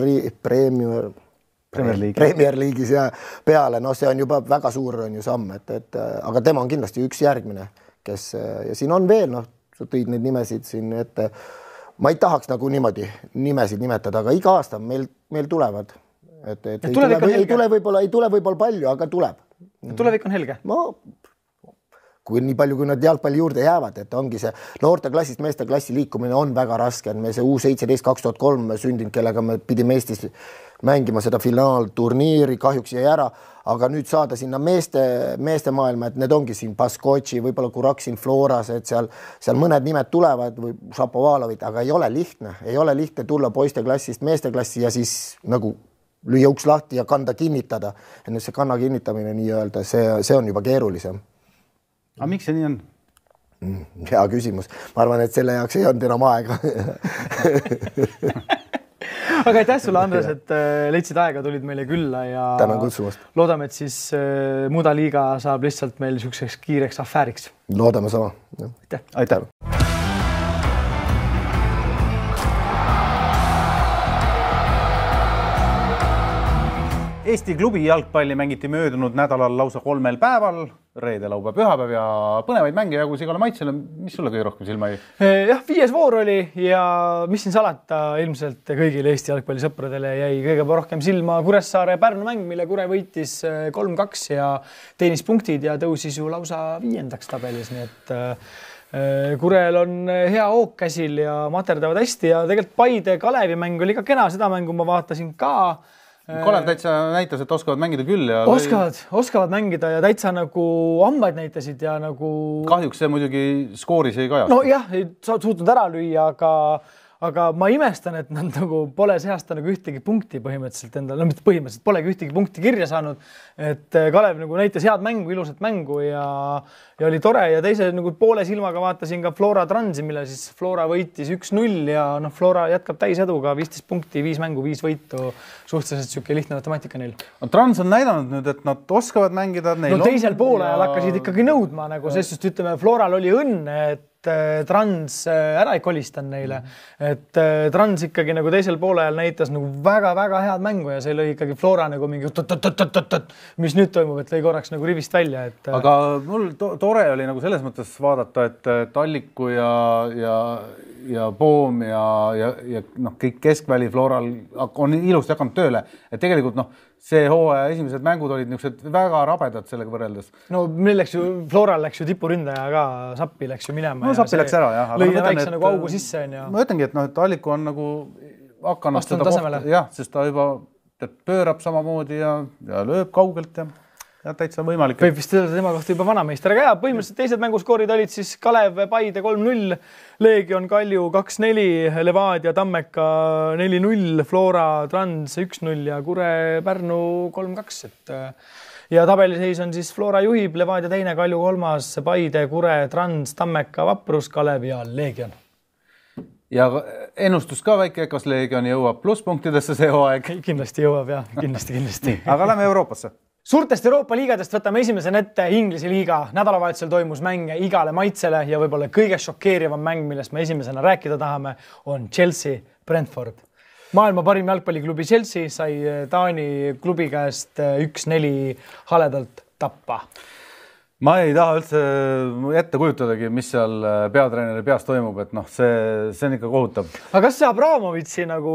League'is ja peale, no see on juba väga suur on ju samm, et aga tema on kindlasti üks järgmine, kes ja siin on veel, noh, sa tõid neid nimesid siin ette. Ma ei tahaks nagu niimoodi nimesid nimetada, aga iga aasta meil tulevad. Ei tule võib-olla palju, aga tuleb. Tulevik on helge? Kui nii palju, kui nad jalgpalli juurde jäävad, et ongi see noorte klassist meeste klassi liikumine on väga raske. Me see U17 2003 sündinud, kellega me pidime Eestis mängima seda finaalturniiri, kahjuks jäi ära, aga nüüd saada sinna meeste maailma, et need ongi siin Baskotši, võib-olla Kuraksin Floras, et seal mõned nimed tulevad või Šapovalovit, aga ei ole lihtne tulla poiste klassist meeste klassi ja siis nagu lüüa uks lahti ja kanda kinnitada. Ja nüüd see kanna kinnitamine nii-öelda, see on juba keerulisem. Aga miks see nii on? Hea küsimus. Ma arvan, et selle jaoks ei olnud enam aega. Aga aitäh sulle, Andres, et leidsid aega, tulid meile külla ja tänan kutsumast. Loodame, et siis Muda liiga saab lihtsalt meil niisuguseks kiireks afääriks. Loodame sama. Aitäh. Eesti klubi jalgpalli mängiti möödunud nädalal lausa 3 päeval, reede, laupäev, pühapäev ja põnevaid mänge jagus igale maitsele. Mis sulle kõige rohkem silma jäi? Jah, 5. voor oli ja mis siin salata, ilmselt kõigile Eesti jalgpallisõpradele jäi kõige rohkem silma Kuressaare Pärnu mäng, mille Kure võitis 3-2 ja teenis punktid ja tõusis ju lausa 5. tabelis, nii et Kurel on hea hoog käsil ja materdavad hästi ja tegelikult Paide Kalevi mäng oli ka kena, seda mängu ma vaatasin ka. Kalev täitsa näitas, et oskavad mängida küll. Ja oskavad mängida ja täitsa nagu ambaid näitasid ja nagu... Kahjuks see muidugi skooris ei kajast. No jah, ei suutnud ära lüüa, aga ma imestan, et nad nagu pole seasta nagu ühtegi punkti põhimõtteliselt endale, no mitte põhimõtteliselt, polegi ühtegi punkti kirja saanud, et Kalev nagu näitas head mängu, ilusat mängu ja oli tore ja teise nagu poole silmaga vaatasin ka Flora Transi, mille siis Flora võitis 1-0 ja Flora jätkab täiseduga 15 punkti, 5 mängu, 5 võitu, suhteliselt siuke lihtne matemaatika neil. Trans on näidanud nüüd, et nad oskavad mängida. No teisel poole ajal hakkasid ikkagi nõudma nagu, sest ütleme, Floral oli õnne, et Trans ära ei kolistanud neile, et Trans ikkagi nagu teisel poole ajal näitas nagu väga-väga head mängu ja see lõi ikkagi Flora nagu mingi mis nüüd toimub, et lõi korraks nagu rivist välja. Aga mul tore oli nagu selles mõttes vaadata, et Talliku ja Poom ja kõik keskväli Floral on ilusti hakanud tööle, et tegelikult see hooaja esimesed mängud olid niisugused väga rabedad sellega võrreldes. No meil läks ju, Floral läks ju tipuründaja ka, Sappi läks ju minema. No Sappi läks ära, jah. Lõi väikse nagu augu sisse. Ma ütlengi, et Talliku on nagu hakanud seda kohta, jah, sest ta juba pöörab samamoodi ja lööb kaugelt ja täitsa võimalik. Võib vist öelda tema kohta juba vanameister, aga põhimõtteliselt teised mänguskoorid olid siis Kalev, Paide 3-0, Leegion, Kalju 2-4, Levadia, Tammeka 4-0, Flora, Trans 1-0 ja Kure, Pärnu 3-2. Ja tabeliseis on siis Flora juhib, Levadia 2, Kalju 3, Paide, Kure, Trans, Tammeka, Vaprus, Kalev ja Leegion. Ja ennustus ka väike, kas Leegion jõuab plusspunktidesse see hooaeg? Kindlasti jõuab, jah, kindlasti. Aga lähme Euroopasse. Suurtest Euroopa liigadest võtame esimesena ette Inglise liiga. Nädalavahetusel toimus mänge igale maitsele ja võib-olla kõige šokeerivam mäng, millest me esimesena rääkida tahame, on Chelsea Brentford. Maailma parim jalgpalliklubi Chelsea sai Taani klubi käest 1-4 haledalt tappa. Ma ei taha üldse ette kujutadagi, mis seal peatreeneri peas toimub, et see on ikka kohutav. Aga kas see Abramovitsi nagu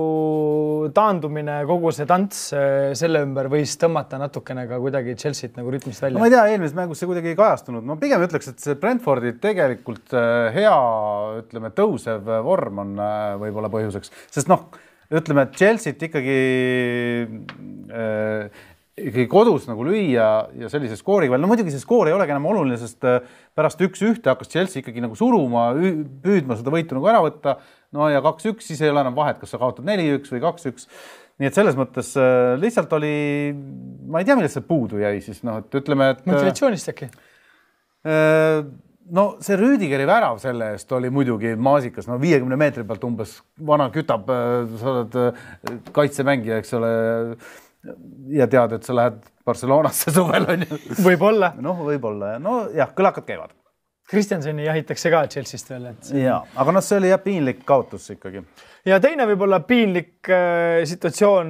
taandumine, kogu see tants selle ümber võis tõmmata natukene ka kuidagi Chelsea't nagu rütmist välja? No, ma ei tea, eelmises mängus see kuidagi ei kajastunud. Ma pigem ütleks, et see Brentfordi tegelikult hea, ütleme, tõusev vorm on võib-olla põhjuseks, sest ütleme, et Chelsea't ikkagi kodus nagu lüüa ja sellise skooriga veel. No muidugi see skoor ei olegi enam oluline, sest pärast 1-1 hakkas Chelsea ikkagi nagu suruma, püüdma seda võitu nagu ära võtta. No ja 2-1, siis ei ole enam vahet, kas sa kaotad 4-1 või 2-1. Nii et selles mõttes lihtsalt oli, ma ei tea, millest see puudu jäi siis. Et ütleme, et motivatsioonist äkki? No see Rüdigeri värav selle eest oli muidugi maasikas, 50 meetri pealt umbes vana kütab, sa oled kaitsemängija, eks ole, ja tead, et sa lähed Barcelonasse suvel, on ju. Võib-olla. Võib-olla. Jah, kõlakad käivad. Kristjansoni jahitakse ka Chelsea'st veel. Ja, aga see oli piinlik kaotus ikkagi. Ja teine võib-olla piinlik situatsioon,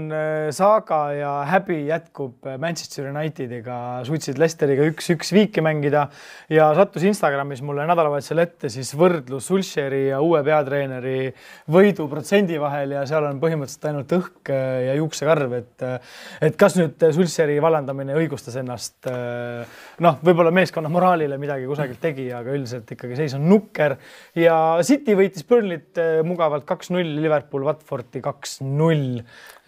saaga ja häbi jätkub Manchester Unitediga, suutsid Leicesteriga 1-1 viiki mängida ja sattus Instagramis mulle nädalavahetusel ette siis võrdlus Solskjaeri ja uue peatreeneri võidu protsendi vahel ja seal on põhimõtteliselt ainult õhk ja juuksekarv, et kas nüüd Solskjaeri vallandamine õigustas ennast, võib-olla meeskonna moraalile midagi kusagilt tegi, aga üldiselt ikkagi seis on nukker ja City võitis Burnley't mugavalt 2-0, Liverpool Watfordi 2-0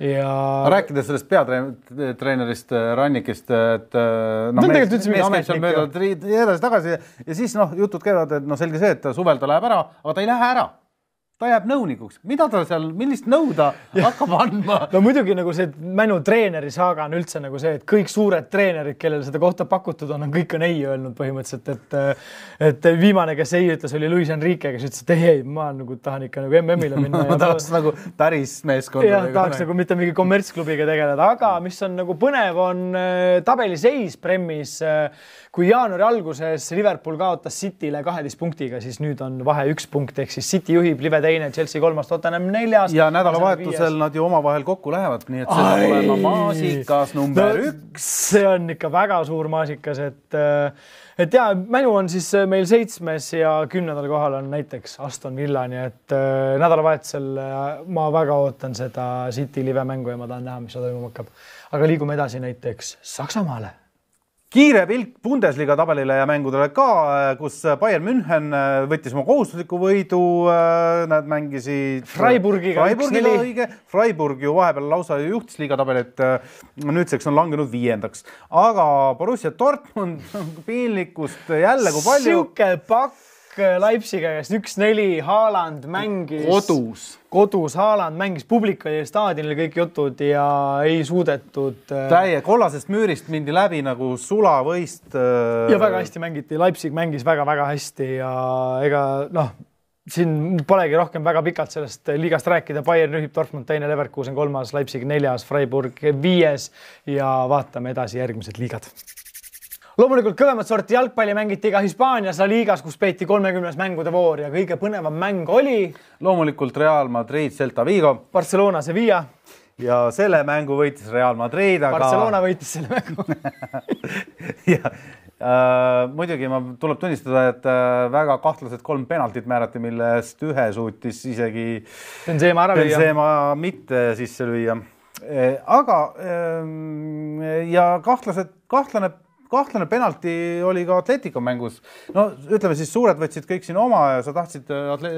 ja rääkides sellest peatreenerist Rannikist, et tegelikult üldse mingi ametnik edasi tagasi ja siis jutud käivad, et selge see, et suvel ta läheb ära, aga ta ei lähe ära. Ta jääb nõunikuks. Mida ta seal, millist nõuda hakkab andma? No muidugi nagu see männu treeneri saaga on üldse nagu see, et kõik suured treenerid, kellel seda kohta pakutud on kõik on ei öelnud põhimõtteliselt, et viimane, kes ei ütles, oli Luis Enrique, kes ütles, et ei, ma nagu tahan ikka nagu MM-ile minna. Ma tahaks nagu päris meeskonda. Jah, tahaks nagu mitte mingi kommertsklubiga tegeleda, aga mis on nagu põnev, on tabeliseis Premis. Kui jaanuari alguses Liverpool kaotas Cityle 12 punktiga, siis nüüd on vahe 1 punkt, ehk siis City juhib, Live teine, Chelsea 3, Tottenham 4. Ja nädalavahetusel nad ju omavahel kokku lähevad, nii et see saab olema maasikas number 1. See on ikka väga suur maasikas, et ja, mängu on siis meil 7. ja 10. kohal on näiteks Aston Villa, nii et nädalavahetusel ma väga ootan seda City Live mängu ja ma tahan näha, mis see toimuma hakkab. Aga liigume edasi näiteks Saksamaale. Kiire pilk Bundesliga tabelile ja mängudele ka, kus Bayern München võttis oma kohustusliku võidu, nad mängisid Freiburgiga 1-4. Freiburg ju vahepeal lausa juhtis liiga tabelit, nüüdseks on langenud 5. Aga Borussia Dortmund piinlikust jälle kui palju. Siuke pakk Leipziga käest 1-4, Haaland mängis kodus Haaland mängis, publik oli staadionil kõik jutud ja ei suudetud. Täie kollasest müürist mindi läbi nagu sulavõist. Ja väga hästi mängiti, Leipzig mängis väga-väga hästi ja ega siin polegi rohkem väga pikalt sellest liigast rääkida. Bayern juhib, Dortmund 2, Leverkusen 3, Leipzig 4, Freiburg 5 ja vaatame edasi järgmised liigad. Loomulikult kõvemat sorti jalgpalli mängiti ka Hispaanias La Ligas, kus peeti 30 mängude voor ja kõige põnevam mäng oli loomulikult Real Madrid, Celta Vigo, Barcelona, Sevilla. Ja selle mängu võitis Real Madrid, aga Barcelona võitis selle mängu. ja muidugi tuleb tunnistada, et väga kahtlased 3 penaltit määrati, millest ühe suutis isegi Benzema mitte sisse lüüa. Aga ja kahtlane penalti oli ka Atletico mängus. No ütleme siis suured võtsid kõik siin oma ja sa tahtsid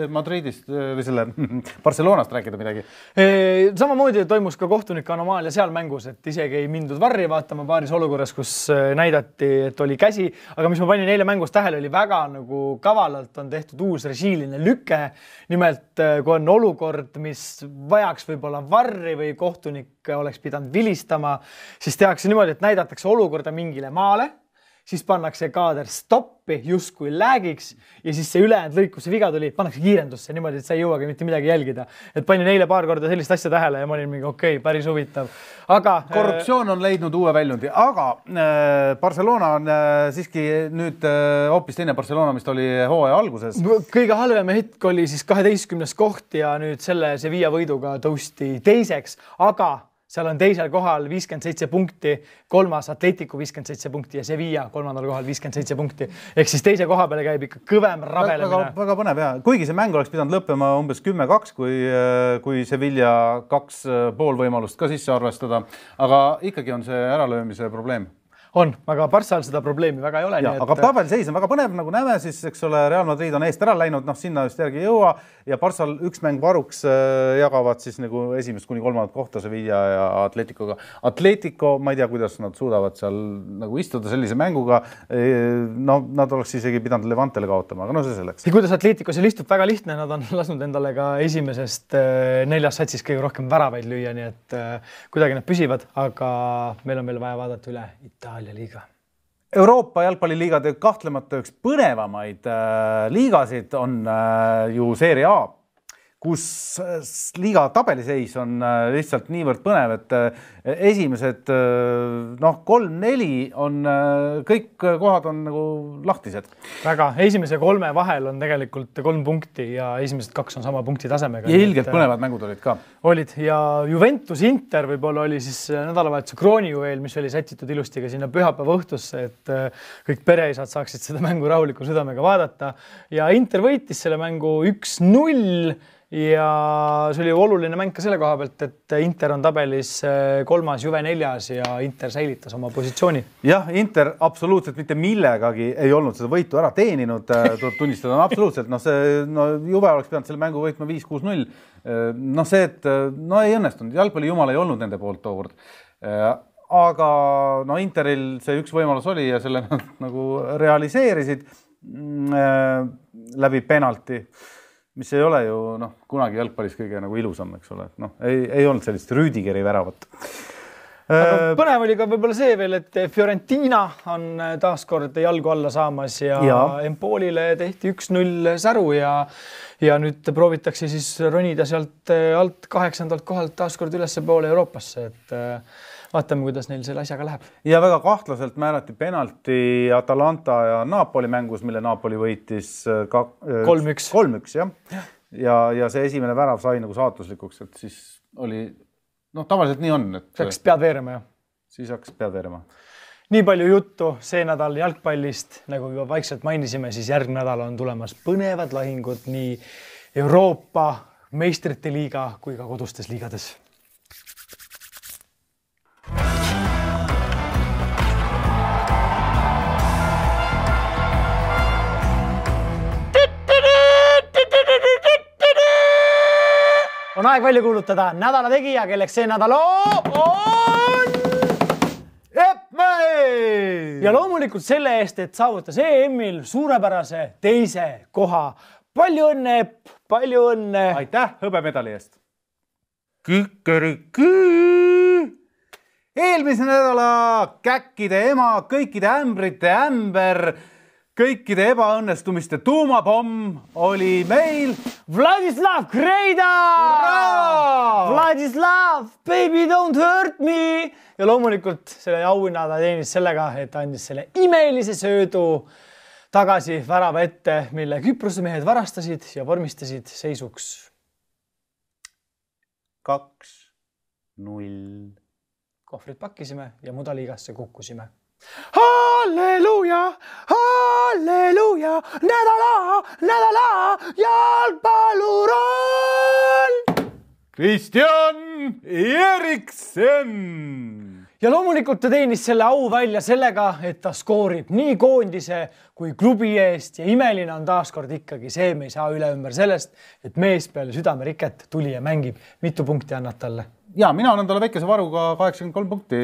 Madridist või selle Barcelonast rääkida midagi. Samamoodi toimus ka kohtunike anomaalia seal mängus, et isegi ei mindud varri vaatama paaris olukorras, kus näidati, et oli käsi. Aga mis ma panin eile mängus tähele, oli väga nagu kavalalt on tehtud uus režiiline lüke. Nimelt, kui on olukord, mis vajaks võib-olla varri või kohtunik oleks pidanud vilistama, siis tehakse niimoodi, et näidatakse olukorda mingile maale, siis pannakse kaader stoppi justkui läägiks ja siis see ülejäänud lõik, kus see viga tuli, pannakse kiirendusse niimoodi, et sa ei jõuagi mitte midagi jälgida. Et panin eile paar korda sellist asja tähele ja ma olin mingi okei, päris huvitav. Aga korruptsioon on leidnud uue väljundi, aga Barcelona on siiski nüüd hoopis teine Barcelona, mis oli hooaja alguses. Kõige halvem hetk oli siis 12. koht ja nüüd selle Sevilla võiduga tõusti 2, aga seal on teisel kohal 57 punkti, kolmas Atletico 57 punkti ja Sevilla kolmandal kohal 57 punkti. Ehk siis teise koha peale käib ikka kõvem rabelemine. Väga põnev, jah. Kuigi see mäng oleks pidanud lõppema umbes 10-2, kui Sevilla 2,5 võimalust ka sisse arvestada. Aga ikkagi on see äralöömise probleem. On, aga Barssal seda probleemi väga ei ole. Ja, aga tabelseis on väga põnev, nagu näeme, siis eks ole, Real Madrid on eest ära läinud, sinna just järgi ei jõua ja Barssal üks mäng varuks jagavad siis nagu esimest kuni kolmandat kohta Sevilla ja Atleticoga. Atletico, ma ei tea, kuidas nad suudavad seal nagu istuda sellise mänguga. No, nad oleks isegi pidanud Levantele kaotama, aga no see selleks. Ja kuidas Atletico seal istub väga lihtne, nad on lasknud endale ka esimesest 4 satsis kõige rohkem väravaid lüüa, nii et kuidagi nad püsivad, aga meil on veel vaja vaadata üle Itaalia liiga. Euroopa jalgpalliliigade kahtlemata üks põnevamaid liigasid on ju Serie A, kus liiga tabeliseis on lihtsalt niivõrd põnev, et esimesed 3-4 on kõik kohad on nagu lahtised. Väga. Esimese 3 vahel on tegelikult 3 punkti ja esimesed 2 on sama punkti tasemega. Ja ilgelt põnevad mängud olid ka. Olid ja Juventus Inter võib-olla oli siis nädalavahetuse kroonijuveel, mis oli sätitud ilusti ka sinna pühapäeva õhtusse, et kõik pereisad saaksid seda mängu rahuliku südamega vaadata. Ja Inter võitis selle mängu 1-0 ja see oli oluline mäng ka selle koha pealt, et Inter on tabelis 3, Juve 4 ja Inter säilitas oma positsiooni. Jah, Inter absoluutselt mitte millegagi ei olnud seda võitu ära teeninud, tuleb tunnistada. Absoluutselt, Juve oleks pidanud selle mängu võitma 5-6-0. See, et ei õnnestunud. Jalgpalli jumal ei olnud nende poolt tookord. Aga Interil see üks võimalus oli ja selle nagu realiseerisid läbi penalti, mis ei ole ju kunagi jalgpallis kõige nagu ilusam, eks ole. Ei olnud sellist Rüdigeri väravat. Põnev oli ka võib-olla see veel, et Fiorentina on taaskord jalgu alla saamas ja Empolile tehti 1-0 säru ja nüüd proovitakse siis ronida sealt alt 8. kohalt taaskord ülesse poole Euroopasse, et vaatame, kuidas neil selle asjaga läheb. Ja väga kahtlaselt määrati penalti Atalanta ja Napoli mängus, mille Napoli võitis 3-1, jah. Ja see esimene värav sai nagu saatuslikuks, et siis oli, tavaliselt nii on. See hakkas pead veerema, jah? Siis hakkas pead veerema. Nii palju juttu see nädal jalgpallist, nagu juba vaikselt mainisime, siis järgmine nädal on tulemas põnevad lahingud nii Euroopa meistrite liiga kui ka kodustes liigades. On aeg välja kuulutada nädala tegija, kelleks see nädal on Epp-Mäe! Ja loomulikult selle eest, et saavutas EM-il suurepärase teise koha. Palju õnne, Epp, palju õnne! Aitäh hõbemedali eest! Kükkerikü! Eelmise nädala käkkide ema, kõikide ämbrite ämber, kõikide ebaõnnestumiste tuumapomm oli meil Vladislav Kreida! Vladislav, baby don't hurt me! Ja loomulikult selle auhinna ta teenis sellega, et andis selle imelise söödu tagasi värava ette, mille Küprose mehed varastasid ja vormistasid seisuks 2-0. Kohvrid pakkisime ja mudaliigasse kukkusime. Halleluuja, halleluuja, nädala jalgpallur on Kristjan Eriksen. Ja loomulikult ta teenis selle au välja sellega, et ta skoorib nii koondise kui klubi eest ja imeline on taaskord ikkagi see, me ei saa üle ümber sellest, et mees peale südameriket tuli ja mängib. Mitu punkti annad talle? Ja, mina annan talle väikese varuga 83 punkti.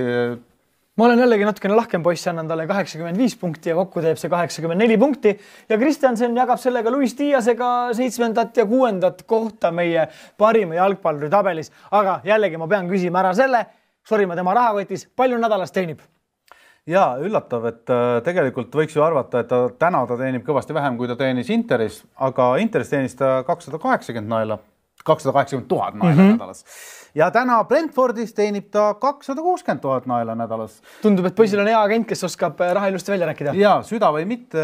Ma olen jällegi natukene lahkem poiss, annan talle 85 punkti ja kokku teeb see 84 punkti ja Kristjansen jagab sellega Luis Diasega 7. ja 6. kohta meie parima jalgpalluri tabelis. Aga jällegi ma pean küsima ära selle, sorima tema rahakotis, palju nädalas teenib? Ja, üllatav, et tegelikult võiks ju arvata, et täna ta teenib kõvasti vähem, kui ta teenis Interis, aga Interis teenis ta 280 naela. 280 000 naela nädalas. Ja täna Brentfordis teenib ta 260 000 naela nädalas. Tundub, et poisil on hea agent, kes oskab raha ilusti välja rääkida. Ja, süda või mitte,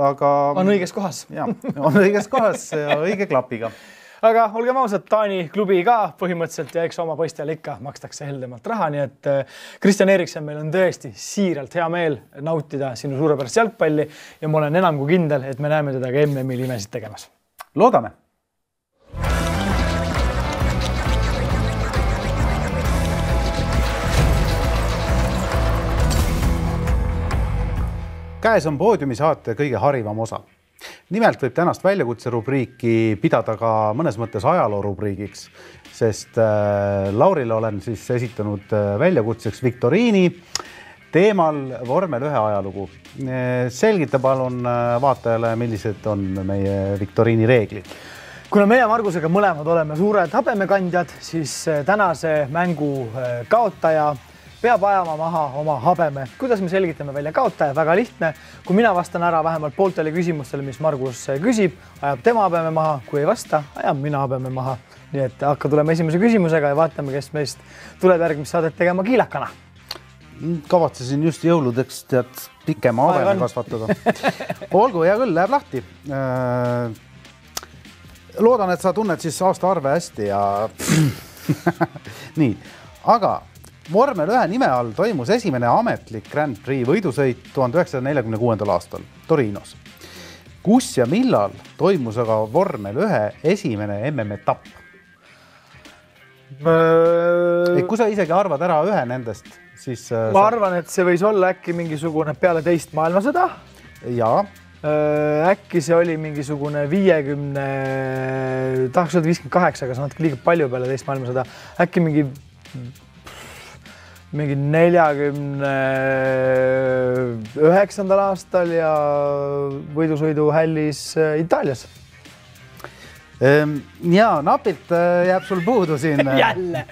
aga... On õiges kohas. Ja, on õiges kohas ja õige klapiga. aga olgem ausad, Taani klubi ka põhimõtteliselt ja eks oma poistele ikka makstakse heldemalt raha, nii et Kristjan Eriksen, meil on tõesti siiralt hea meel nautida sinu suurepärast jalgpalli ja ma olen enam kui kindel, et me näeme teda ka MM-il imesid tegemas. Loodame! Käes on poodiumi saate kõige harivam osa. Nimelt võib tänast väljakutse rubriiki pidada ka mõnes mõttes ajaloo rubriigiks, sest Laurile olen siis esitanud väljakutseks viktoriini teemal vormel 1 ajalugu. Selgita palun vaatajale, millised on meie viktoriini reeglid. Kuna meie Margusega mõlemad oleme suured habemekandjad, siis tänase mängu kaotaja peab ajama maha oma habeme. Kuidas me selgitame välja kaotaja? Väga lihtne. Kui mina vastan ära vähemalt pooltele küsimustele, mis Margus küsib, ajab tema habeme maha. Kui ei vasta, ajab mina habeme maha. Nii et hakka tulema esimese küsimusega ja vaatame, kes meist tuleb järgmist saadet tegema kiilakana. Kavatsesin just jõuludeks tead pikema habeme kasvatada. Olgu, hea küll, läheb lahti. Loodan, et sa tunned siis aasta arve hästi ja nii, aga vormel 1 nime all toimus esimene ametlik Grand Prix võidusõit 1946. aastal Torinos. Kus ja millal toimus aga vormel 1 esimene MM-etapp? Kui sa isegi arvad ära ühe nendest, siis... Ma arvan, et see võis olla äkki mingisugune peale teist maailmasõda. Jaa. Äkki see oli mingisugune 50... tahaks öelda 58, aga see on natuke liiga palju peale teist maailmasõda. Äkki mingi 49. aastal ja võidusõidu hällis Itaalias. Ja, napilt jääb sul puudu siin. Jälle!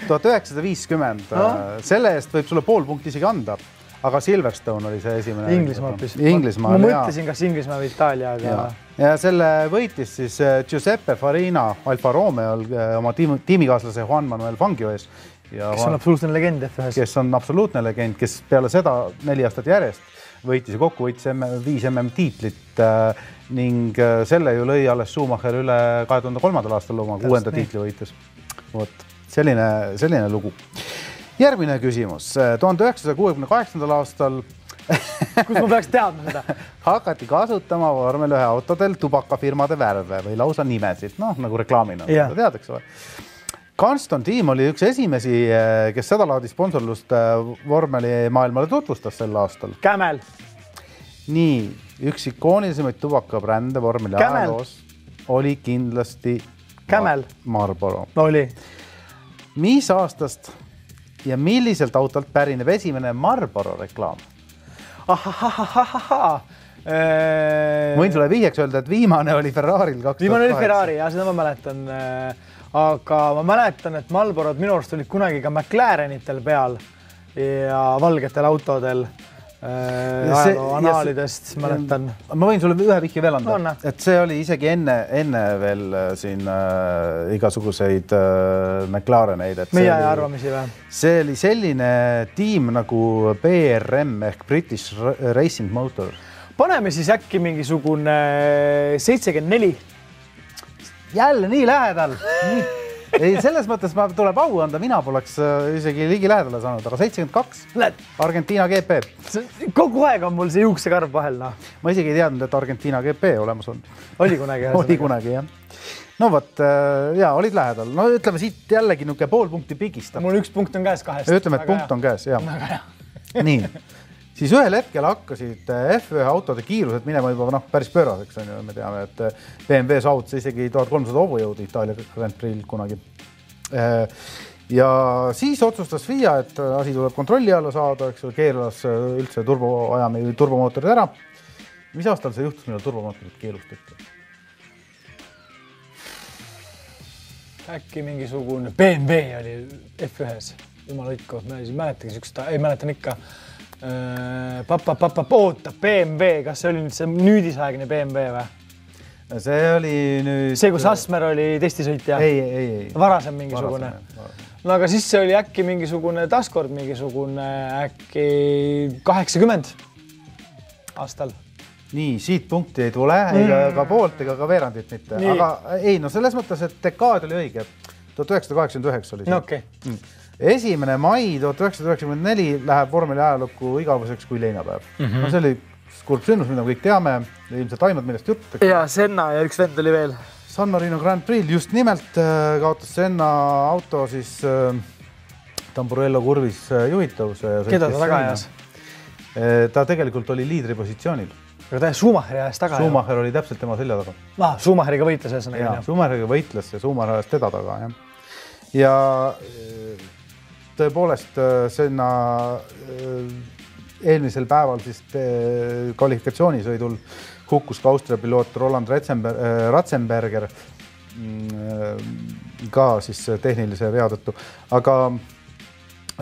1950. Selle eest võib sulle pool punkti isegi anda, aga Silverstone oli see esimene. Inglismaa hoopis. Inglismaa, ma mõtlesin, kas Inglismaa või Itaalia, aga... Ja selle võitis siis Giuseppe Farina Alfa Romeol oma tiimikaaslase Juan Manuel Fangio ees. Kes on absoluutne legend F1-s. Kes on absoluutne legend, kes peale seda 4 aastat järjest võitis ja kokku võitis 5 MM-tiitlit ning selle ju lõi alles Schumacher üle 2003. aastal oma 6. tiitli võitis. Selline lugu. Järgmine küsimus. 1968. aastal kus ma peaks teadma seda? Hakati kasutama vormel 1 autodel tubakafirmade värve või lausa nimesid, nagu reklaamina. Teadaks või? Kanston tiim oli üks esimesi, kes seda laadi sponsorlust vormeli maailmale tutvustas sel aastal. Camel. Nii, üks ikoonilisemaid tubakabrände vormeli ajaloos oli kindlasti Camel. Marlboro. Oli. Mis aastast ja milliselt autolt pärineb esimene Marlboro reklaam? Võin sulle vihjeks öelda, et viimane oli Ferraril 2008. Viimane oli Ferrari, ja seda ma mäletan. Aga ma mäletan, et Marlborod minu arust olid kunagi ka McLarenitel peal ja valgetel autodel ajalooanaalidest, mäletan. Ma võin sulle ühe vihje veel anda, et see oli isegi enne veel siin igasuguseid McLareneid. Meie arvamisi või? See oli selline tiim nagu BRM ehk British Racing Motor. Paneme siis äkki mingisugune 74. Jälle nii lähedal. Ei, selles mõttes ma tuleb au anda, mina poleks isegi ligi lähedale saanud, aga 72. Argentina GP. Kogu aeg on mul see juuksekarv vahel. Ma isegi ei teadnud, et Argentina GP olemas on. Oli kunagi. Oli kunagi, jah. No võt, jaa, olid lähedal. No ütleme siit jällegi nuke pool punkti pigistab. Mul 1 punkt on käes 2. Ütleme, et punkt on käes, jah. Nii. Siis ühel hetkel hakkasid F1 autode kiirused minema juba päris pööraseks. Me teame, et BMW saavutas isegi 1300 hobujõudu Itaalia Grand Prix'l kunagi. Ja siis otsustas FIA, et asi tuleb kontrolli alla saada, keeras üldse turbomootorid ära. Mis aastal see juhtus, millal turbomootorid keelustati? Äkki mingisugune BMW oli F1-s. Jumal hoidku, ma ei mäletagi süksta, ei mäletan ikka. Oota, BMW, kas see oli nüüd see nüüdisaegne BMW või? See oli nüüd... See, kus Asmer oli testisõitja? Ei. Varasem mingisugune. No aga siis see oli äkki mingisugune taaskord, mingisugune äkki 80 aastal. nii, siit punkti ei tule, ega ka poolt, ega ka veerandit mitte. Nii. Aga ei, no selles mõttes, et dekaad oli õige. 1989 oli see. Okay. 1. mai 1994 läheb vormeli ajalukku igavuseks kui leinapäev. No see oli kurb sündmus, mida kõik teame, ilmselt ainult millest jutt. Ja Senna ja üks vend oli veel. San Marino Grand Prix just nimelt kaotas Senna auto siis Tamburello kurvis juhitavuse. Keda ta taga ajas? Ta tegelikult oli liidri positsioonil. Aga ta Schumacheri ajas taga. Schumacher oli täpselt tema selja taga. Schumacheriga võitles ühesõnaga. Ja, Schumacheriga võitles ja Schumacher ajas teda taga. Ja tõepoolest Senna eelmisel päeval siis kvalifikatsioonisõidul hukkus ka Austria piloot Roland Ratzenberger ka siis tehnilise vea tõttu. Aga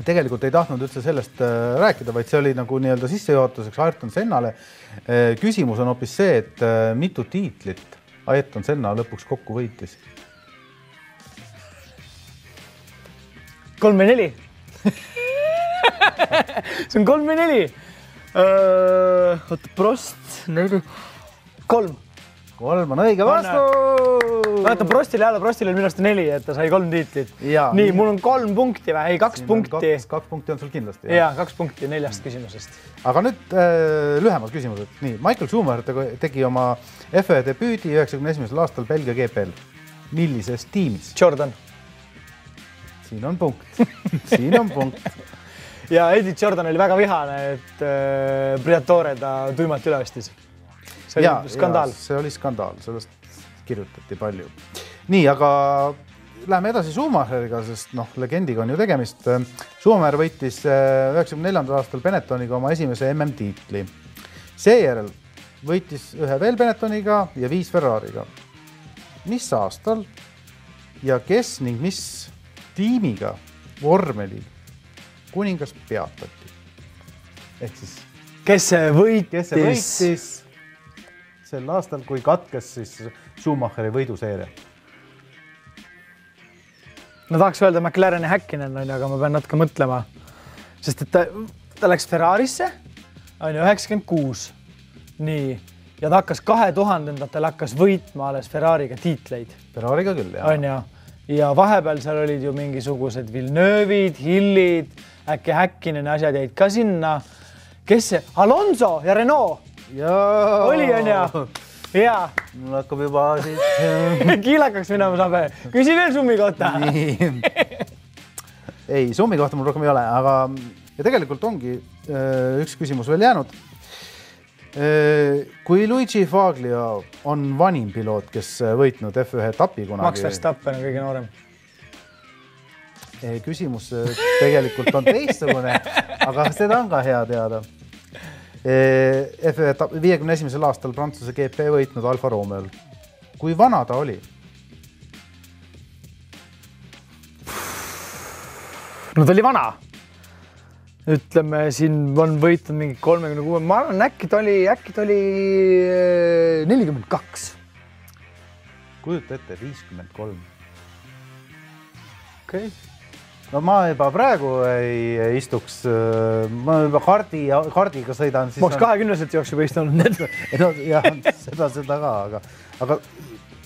tegelikult ei tahtnud üldse sellest rääkida, vaid see oli nagu nii-öelda sissejuhatuseks Ayrton Sennale. Küsimus on hoopis see, et mitu tiitlit Ayrton Senna lõpuks kokku võitis? 3 või 4. See on 3 või 4. Oota, Prost, 4. 3. 3 on õige vastu. Vaata, Prostil oli minu arust 4, et ta sai 3 tiitlit. Nii, mul on 3 punkti või? Ei, 2 punkti. 2 punkti on sul kindlasti. Ja, 2 punkti 4 küsimusest. Aga nüüd lühemad küsimused. Nii, Michael Schumacher tegi oma F1 debüüdi 91. aastal Belgia GPL. Millises tiimis? Jordan. Siin on punkt. Siin on punkt. Ja Eddie Jordan oli väga vihane, et Briatore ta tuimalt üle ostis. See oli skandaal. See oli skandaal, sellest kirjutati palju. Nii, aga läheme edasi Schumacheriga, sest legendiga on ju tegemist. Schumacher võitis 94. aastal Benettoniga oma esimese MM-tiitli. Seejärel võitis ühe veel Benettoniga ja 5 Ferrariga. Mis aastal ja kes ning mis tiimiga vormeli kuningas peatati? Ehk siis kes võitis sel aastal, kui katkes siis Schumacheri võiduseeria? No tahaks öelda McLareni Häkkinen, aga ma pean natuke mõtlema. Sest et ta läks Ferrarisse, 96. Nii. Ja ta hakkas 2000-ndatel hakkas võitma alles Ferrariga tiitleid. Ferrariga küll, jah. Ja vahepeal seal olid ju mingisugused Villeneuvid, Hillid, äkki Häkkinen asjad jäid ka sinna. Kes see? Alonso ja Renault. Oli on ja. Jaa. Mul hakkab juba siis... Kiilakaks minema saab. Küsi veel Summi kohta. Ei, Summi kohta mul rohkem ei ole, aga ja tegelikult ongi üks küsimus veel jäänud. Kui Luigi Faglio on vanim piloot, kes võitnud F1 etapi kunagi... Max Verstappen on kõige noorem. Küsimus tegelikult on teistsugune, aga seda on ka hea teada. F1 etapi 51. aastal Prantsuse GP võitnud Alfa Romeol. Kui vana ta oli? No ta oli vana. Ütleme, siin on võitnud mingi 36. Ma arvan, äkki ta oli 42. Kujuta ette, 53. Okei. No ma juba praegu ei istuks, ma juba kardiga sõidan. Ma oleks 20-selt jooksu juba istunud need. No jah, seda ka, aga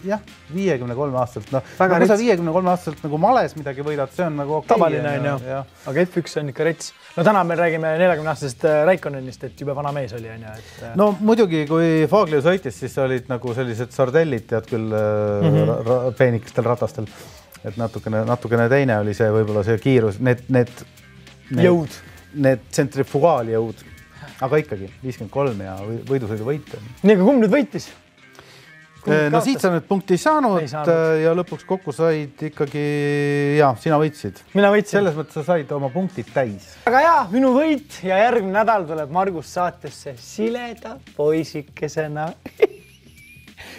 jah, 53 aastaselt. No, kui sa 53 aastaselt nagu males midagi võidad, see on nagu okei. Tavaline on ju, aga F1 on ikka rets. No täna me räägime 40-aastasest Räikkönenist, et jube vana mees oli. No muidugi, kui Faglio sõitis, siis olid nagu sellised sardellid, tead küll peenikestel ratastel. Et natukene teine oli see võib-olla see kiirus, need jõud, need tsentrifugaaljõud, aga ikkagi 53 ja võidusõidu võite. Nii, aga kumb nüüd võitis? No siit sa nüüd punkti ei saanud ja lõpuks kokku said ikkagi, sina võitsid. Mina võitsin. Selles mõttes sa said oma punktid täis. Aga minu võit ja järgmine nädal tuleb Margus saatesse sileda poisikesena.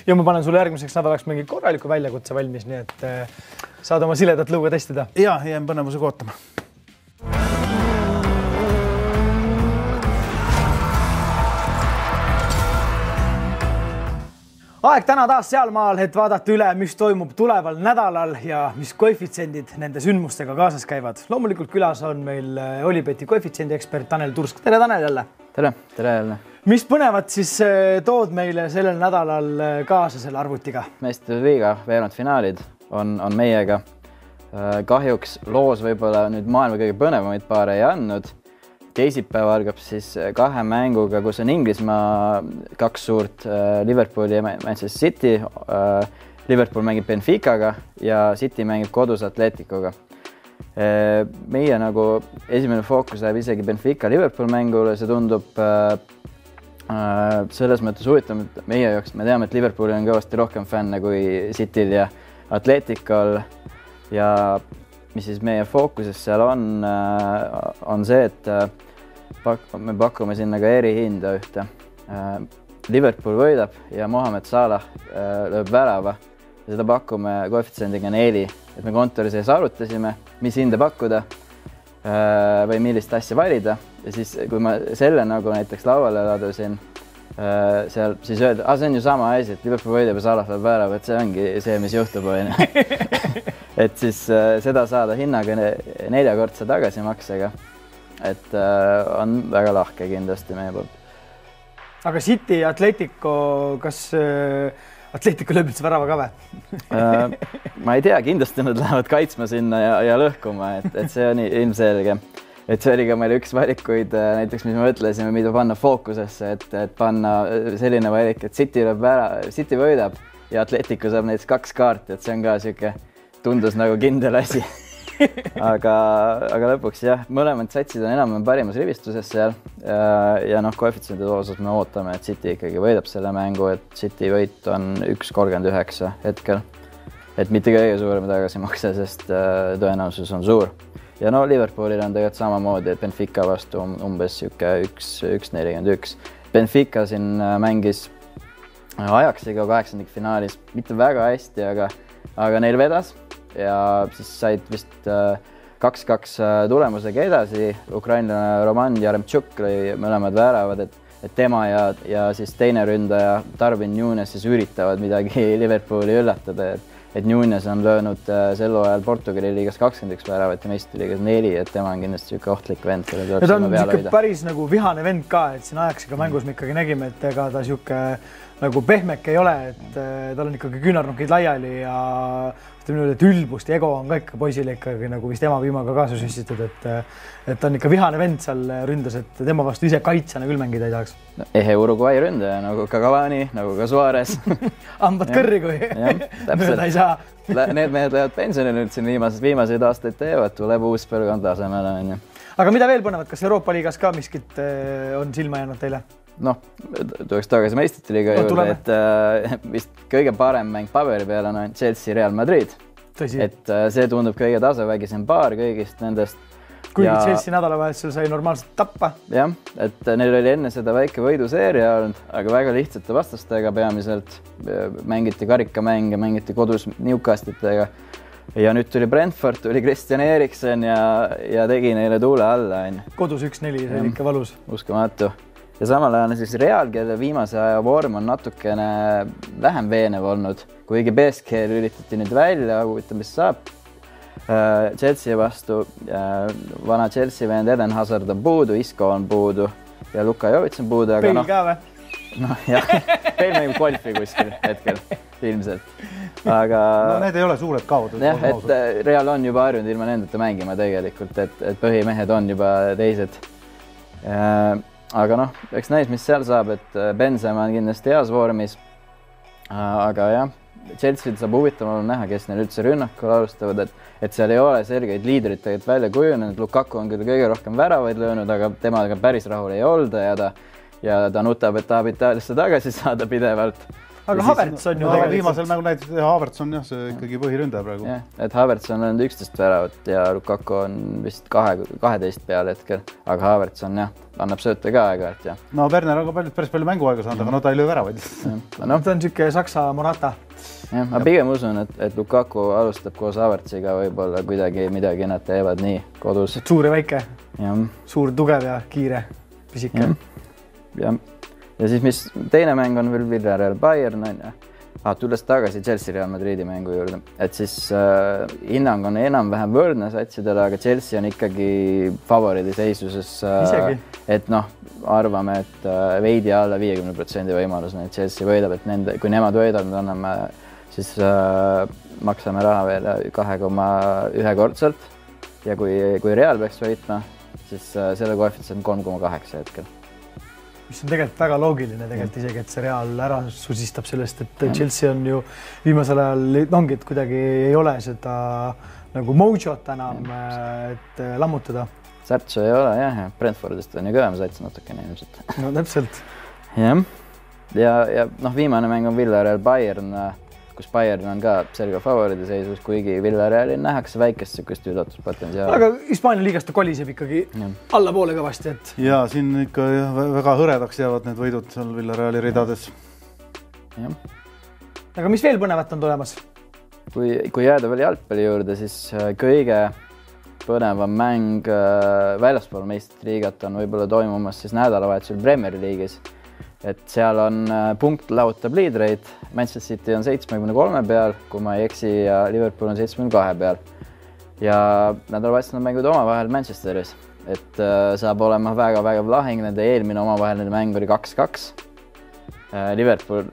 Ja ma panen sulle järgmiseks nädalaks mingi korraliku väljakutse valmis, nii et saad oma siledat lõuga testida. Ja, jään põnevusega ootama. Aeg täna taas sealmaal, et vaadata üle, mis toimub tuleval nädalal ja mis koefitsendid nende sündmustega kaasas käivad. Loomulikult külas on meil Olipeti koefitsiendi ekspert Tanel Tursk. Tere, Tanel jälle! Tere jälle! mis põnevat siis tood meile sellel nädalal kaasa selle arvutiga? Meistrite liiga veerandfinaalid on meiega. Kahjuks loos võib-olla nüüd maailma kõige põnevamaid paare ei andnud. Teisipäev algab siis 2 mänguga, kus on Inglismaa 2 suurt, Liverpool ja Manchester City. Liverpool mängib Benficaga ja City mängib kodus Atleticoga. Meie nagu esimene fookus läheb isegi Benfica Liverpool mängule, see tundub selles mõttes huvitav, et meie jaoks me teame, et Liverpoolil on kõvasti rohkem fänne kui Cityl ja Atleticol. Ja mis siis meie fookuses seal on see, et me pakume sinna ka erihinda ühte. Liverpool võidab ja Mohamed Salah lööb värava ja seda pakume koefitsiendiga 4. Et me kontori sees arutasime, mis hinde pakkuda või millist asja valida. Ja siis, kui ma selle nagu näiteks lauale ladusin, seal siis öelda, see on ju sama asi, et Liverpool võidab ja Salah lööb värava, et see ongi see, mis juhtub. Et siis seda saada hinnaga 4-kordse tagasimaksega. Et on väga lahke kindlasti meie poolt. Aga City ja Atletico, kas Atletico lööb üldse värava ka või? Ma ei tea, kindlasti nad lähevad kaitsma sinna ja lõhkuma, et see on ilmselge. Et see oli ka meil üks valikuid, näiteks mis me mõtlesime, mida panna fookusesse, et panna selline valik, et City võidab ja Atletico saab näiteks 2 kaarti, et see on ka siuke tundus nagu kindel asi. aga lõpuks jah, mõlemad satsid on enam parimas rivistuses seal ja koefitsiendide osas me ootame, et City ikkagi võidab selle mängu, et City võit on 1.39 hetkel. Et mitte kõige suurem tagasimakse, sest tõenäosus on suur. Ja Liverpoolil on tegelikult samamoodi, et Benfica vastu umbes 1.41. Benfica siin mängis Ajaxiga 8. finaalis mitte väga hästi, aga neil vedas ja siis said vist 2-2 tulemusega edasi. Ukrainlane Roman Jaremtšuk lõi mõlemad väravad, et tema ja siis teine ründaja Darwin Núñez siis üritavad midagi Liverpooli üllatada, et Núñez on löönud sel ajal Portugali liigas 21 väravat ja Meistrite liigas 4, et tema on kindlasti üks ohtlik vend, kelle tuleb silma peale hoida. Päris nagu vihane vend ka, et siin Ajaxiga mängus me ikkagi nägime, et ega ta siuke nagu pehmek ei ole, et tal on ikkagi küünarnukid laiali ja et ülbust ja ego on ka ikka poisile ikkagi nagu vist ema viimaga kaasa süstitud, et ta on ikka vihane vend seal ründas, et tema vastu ise kaitsjana küll mängida ei tahaks. Ehe Uruguay ründaja, nagu ka Cavani, nagu ka Suarez. Ambad kõrri, kui mööda ei saa. Need mehed lähevad pensionile nüüd siin viimaseid aastaid teevad, tuleb uus põlvkond asemele. Aga mida veel põnevat, kas Euroopa liigas ka miskit on silma jäänud teile? Tuleks tagasi Meistrite liiga juurde, et vist kõige parem mäng paberi peal on Chelsea Real Madrid. Tõsi. Et see tundub kõige tasavägisem paar kõigist nendest. Kuigi Chelsea nädalavahetusel sai normaalselt tappa. Jah, et neil oli enne seda väike võiduseeria olnud, aga väga lihtsate vastastega peamiselt. Mängiti karikamänge, mängiti kodus Newcastlitega. Ja nüüd tuli Brentford, tuli Christian Eriksen ja tegi neile tuule alla. Kodus 1-4, see oli ikka valus. Uskumatu. Ja samal ajal siis Real, kelle viimase aja vorm on natukene vähem veenev olnud, kuigi PSG lülitati nüüd välja, huvitav, mis saab. Chelsea vastu vana Chelsea vend Eden Hazard on puudu, Isco on puudu ja Luka Jovic on puudu. Peil ka või? Jah, Peil mängib golfi kuskil hetkel, ilmselt. Aga need ei ole suured kaod. Jah, et Real on juba harjunud ilma nendeta mängima tegelikult, et põhimehed on juba teised. Aga eks näis, mis seal saab, et Benzema on kindlasti heas vormis. Aga jah, Chelsea'd saab huvitav näha, kes neil üldse rünnakul alustavad, et seal ei ole selgeid liidrit tegelikult välja kujunenud. Lukaku on küll kõige rohkem väravaid löönud, aga temaga päris rahul ei olda ja ta nutab, et tahab Itaaliasse tagasi saada pidevalt. Aga Havertz on ju tegelikult... Viimasel mängu näiteks Havertz on see ikkagi põhiründaja praegu. Jah, et Havertz on löönud 11 väravat ja Lukaku on vist 12 peale hetkel, aga Havertz on annab sööte ka aeg-ajalt. Werner on ka päris palju mänguaega saanud, aga ta ei löö väravaid. Ta on siuke Saksa Morata. Jah, ma pigem usun, et Lukaku alustab koos Havertziga võib-olla kuidagi midagi nad teevad nii kodus. Suur ja väike. Ja. Suur, tugev ja kiire, pisike. Ja siis mis teine mäng on veel Villarreal Bayern, Tulles tagasi Chelsea Real Madridi mängu juurde, et siis hinnang on enam-vähem võrdne satsidele, aga Chelsea on ikkagi favoriidi seisuses. Et noh, arvame, et veidi alla 50% võimalus, et Chelsea võidab, et kui nemad võidab, me anname, siis maksame raha veel 2,1 kordselt ja kui Real peaks võitma, siis selle koefitsient on 3,8 hetkel. Mis on tegelikult väga loogiline isegi, et see Real ära susistab sellest, et Chelsea on ju viimasel ajal ongi, et kuidagi ei ole seda nagu mojot enam, et lammutada. Särtsu ei ole jah, Brentfordist on ju kõvem sats natukene ilmselt. No täpselt. Jah. Ja viimane mäng on Villarreal Bayern, kus Bayern on ka selge favoriidi seisus, kuigi Villarrealil nähakse väikest sükust üllatuspotentsiaali. Aga Hispaania liigast ta koliseb ikkagi allapoole kõvasti, et... Ja siin ikka väga hõredaks jäävad need võidud seal Villarreali ridades. Ja. Aga mis veel põnevat on tulemas? Kui jääda veel jalgpalli juurde, siis kõige põnevam mäng väljaspool meistriliigat on võib-olla toimumas siis nädalavahetusel Premier League'is. Et seal on punkt lahutab liidreid, Manchester City on 73 peal, kui ma ei eksi, ja Liverpool on 72 peal. Ja nädalavahetusel on mängud omavahel Manchesteris, et saab olema väga-väga lahing, nende eelmine omavaheline mäng oli 2-2. Liverpool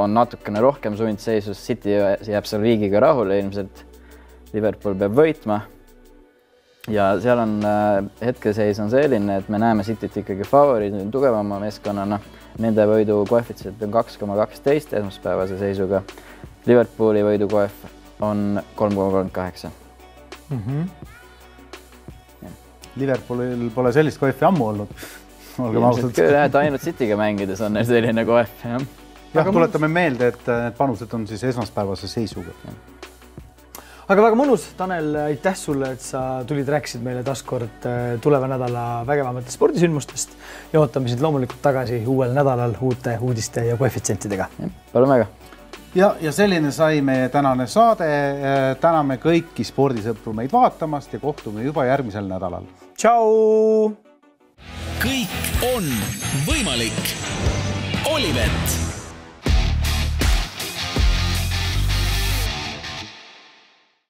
on natukene rohkem sundseisus, City jääb seal viigiga rahule, ilmselt Liverpool peab võitma. Ja seal on hetkeseis on selline, et me näeme Cityt ikkagi favoriid tugevama meeskonnana. Nende võidu koefitsient on 2,12 esmaspäevase seisuga. Liverpooli võidu koef on 3,38. Liverpoolil pole sellist koefi ammu olnud. Ainult Cityga mängides on neil selline koef. Jah, tuletame meelde, et need panused on siis esmaspäevase seisuga. Aga väga mõnus, Tanel, aitäh sulle, et sa tulid, rääkisid meile taaskord tuleva nädala vägevamate spordisündmustest ja ootame sind loomulikult tagasi uuel nädalal uute uudiste ja koefitsientidega. Palun väga. Ja selline sai meie tänane saade. Täname kõiki spordisõpru meid vaatamast ja kohtume juba järgmisel nädalal. Tšau! Kõik on võimalik. Olivett!